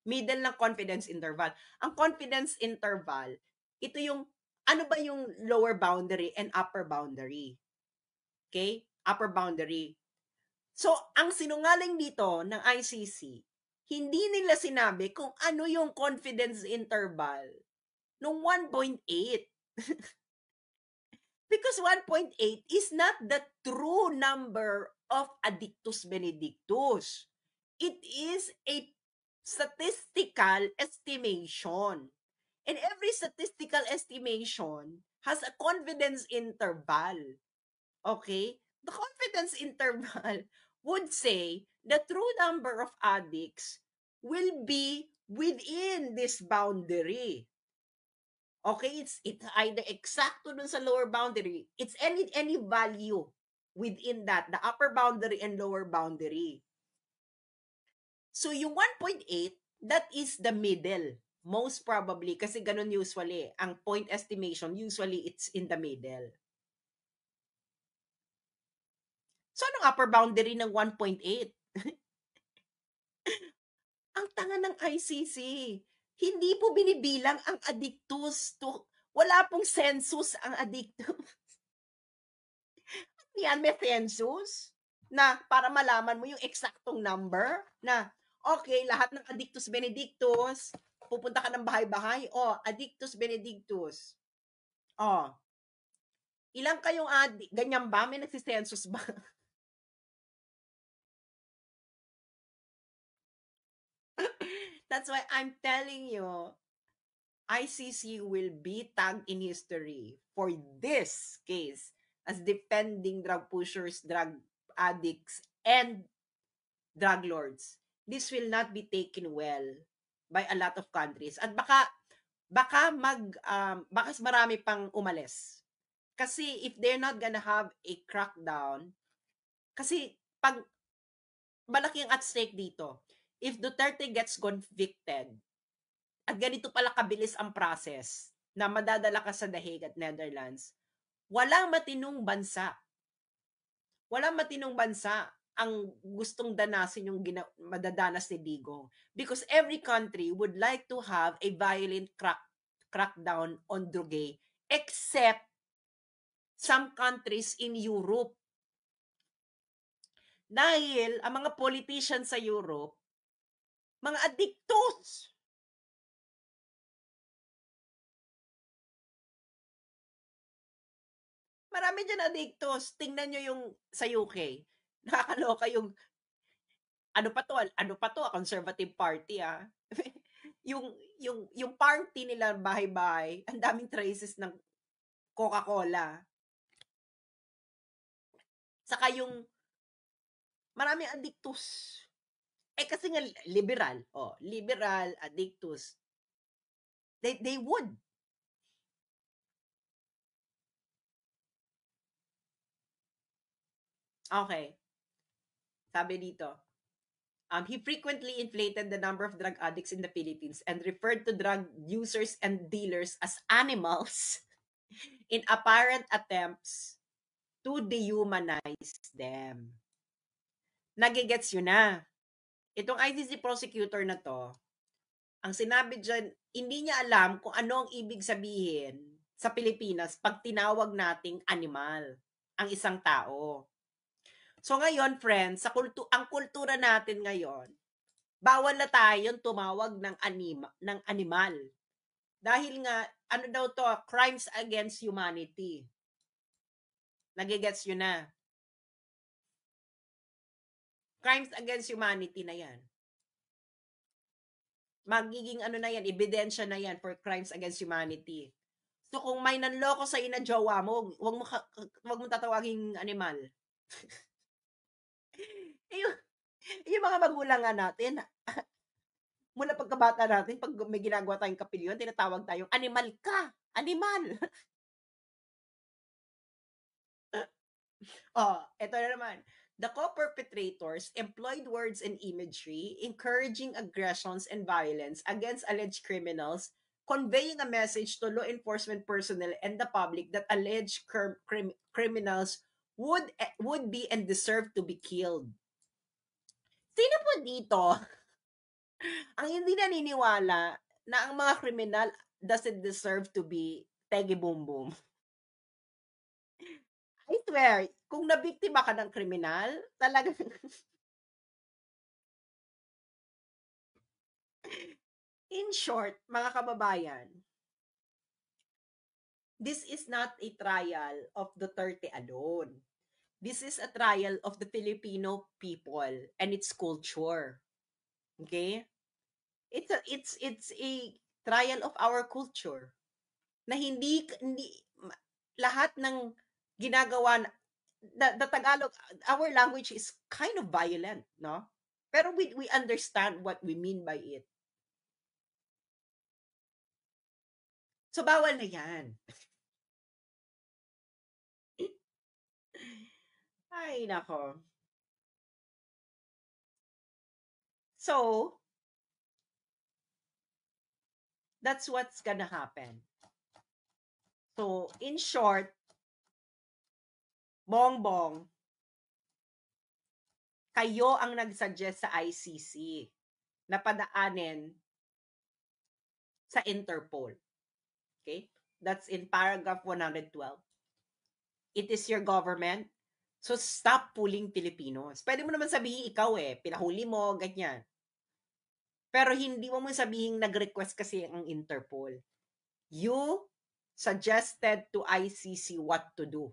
Middle ng confidence interval. Ang confidence interval, ito yung, ano ba yung lower boundary and upper boundary? Okay? Upper boundary. So, ang sinungaling dito ng ICC, hindi nila sinabi kung ano yung confidence interval nung 1.8. Because 1.8 is not the true number of Addictus Benedictus. It is a statistical estimation. And every statistical estimation has a confidence interval. Okay? The confidence interval would say the true number of addicts will be within this boundary. Okay, it's either exacto dun sa lower boundary. It's any value within that, the upper boundary and lower boundary. So yung 1.8, that is the middle. Most probably, kasi ganun usually. Ang point estimation, usually it's in the middle. So anong upper boundary ng 1.8? Ang tanga ng ICC. Hindi po binibilang ang addictus to, wala pong census ang addictus. Yan, may census na para malaman mo yung eksaktong number na, okay, lahat ng addictus benedictus, pupunta ka ng bahay-bahay, addictus benedictus. Ilang kayong ganyan ba? May nagsisensus ba? That's why I'm telling you, ICC will be tagged in history for this case as defending drug pushers, drug addicts, and drug lords. This will not be taken well by a lot of countries. At baka marami pang umalis. Kasi if they're not gonna have a crackdown, kasi pag malaki ang at stake dito, if Duterte gets convicted, at ganito pala kabilis ang process na madadala ka sa The Hague at Netherlands, walang matinong bansa ang gustong danasin yung madadanas ni Digong. Because every country would like to have a violent crackdown on drugay, except some countries in Europe. Dahil ang mga politicians sa Europe, mga addictos. Marami dyan addictos. Tingnan nyo yung sa UK. Nakakaloka yung, ano pa to, a conservative party yung party nila bahay-bahay, ang daming traces ng Coca-Cola. Saka yung maraming addictus. Kasi nga liberal, liberal, addictus. They would. Okay. Sabi dito, he frequently inflated the number of drug addicts in the Philippines and referred to drug users and dealers as animals in apparent attempts to dehumanize them. Nagigets yun na. Itong ICC prosecutor na to, ang sinabi dyan, hindi niya alam kung ano ang ibig sabihin sa Pilipinas pag tinawag nating animal ang isang tao. So ngayon, friends, ang kultura natin ngayon, bawal na tayong tumawag ng animal. Dahil nga, ano daw to, crimes against humanity. Nagigets yun na. Crimes against humanity na yan. Magiging ano na yan, ebidensya na yan for crimes against humanity. So kung may nanloko sa ina jowa mo, wag mo tatawaging animal. yung mga magulang nga natin, mula pagkabata natin, pag may ginagawa tayong kapilyon, tinatawag tayong animal ka. Animal. Ito na naman. The co-perpetrators employed words and imagery encouraging aggressions and violence against alleged criminals, conveying a message to law enforcement personnel and the public that alleged criminals would be and deserve to be killed. Sino po dito ang hindi naniniwala na ang mga kriminal doesn't deserve to be tegi boom boom? I swear, kung nabiktima ka ng kriminal, talagang in short, mga kababayan, this is not a trial of Duterte alone. This is a trial of the Filipino people and its culture. Okay? It's a trial of our culture. Na hindi lahat ng ginagawa the Tagalog, our language is kind of violent, no? Pero we understand what we mean by it. So bawal na 'yan. Ay, nako. So, that's what's gonna happen. So, in short, Bongbong, kayo ang nag-suggest sa ICC na padaanin sa Interpol. Okay? That's in paragraph 112. It is your government. So, stop pulling Filipinos. Pwede mo naman sabihin ikaw pinahuli mo, ganyan. Pero hindi mo sabihin nag-request kasi ang Interpol. You suggested to ICC what to do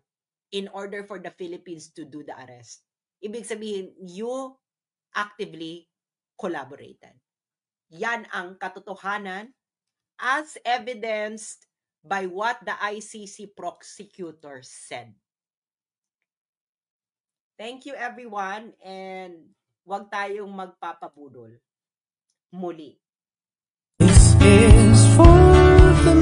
in order for the Philippines to do the arrest. Ibig sabihin, you actively collaborated. Yan ang katotohanan as evidenced by what the ICC prosecutor said. Thank you everyone, and wag tayong magpapabudol. Muli. This is for the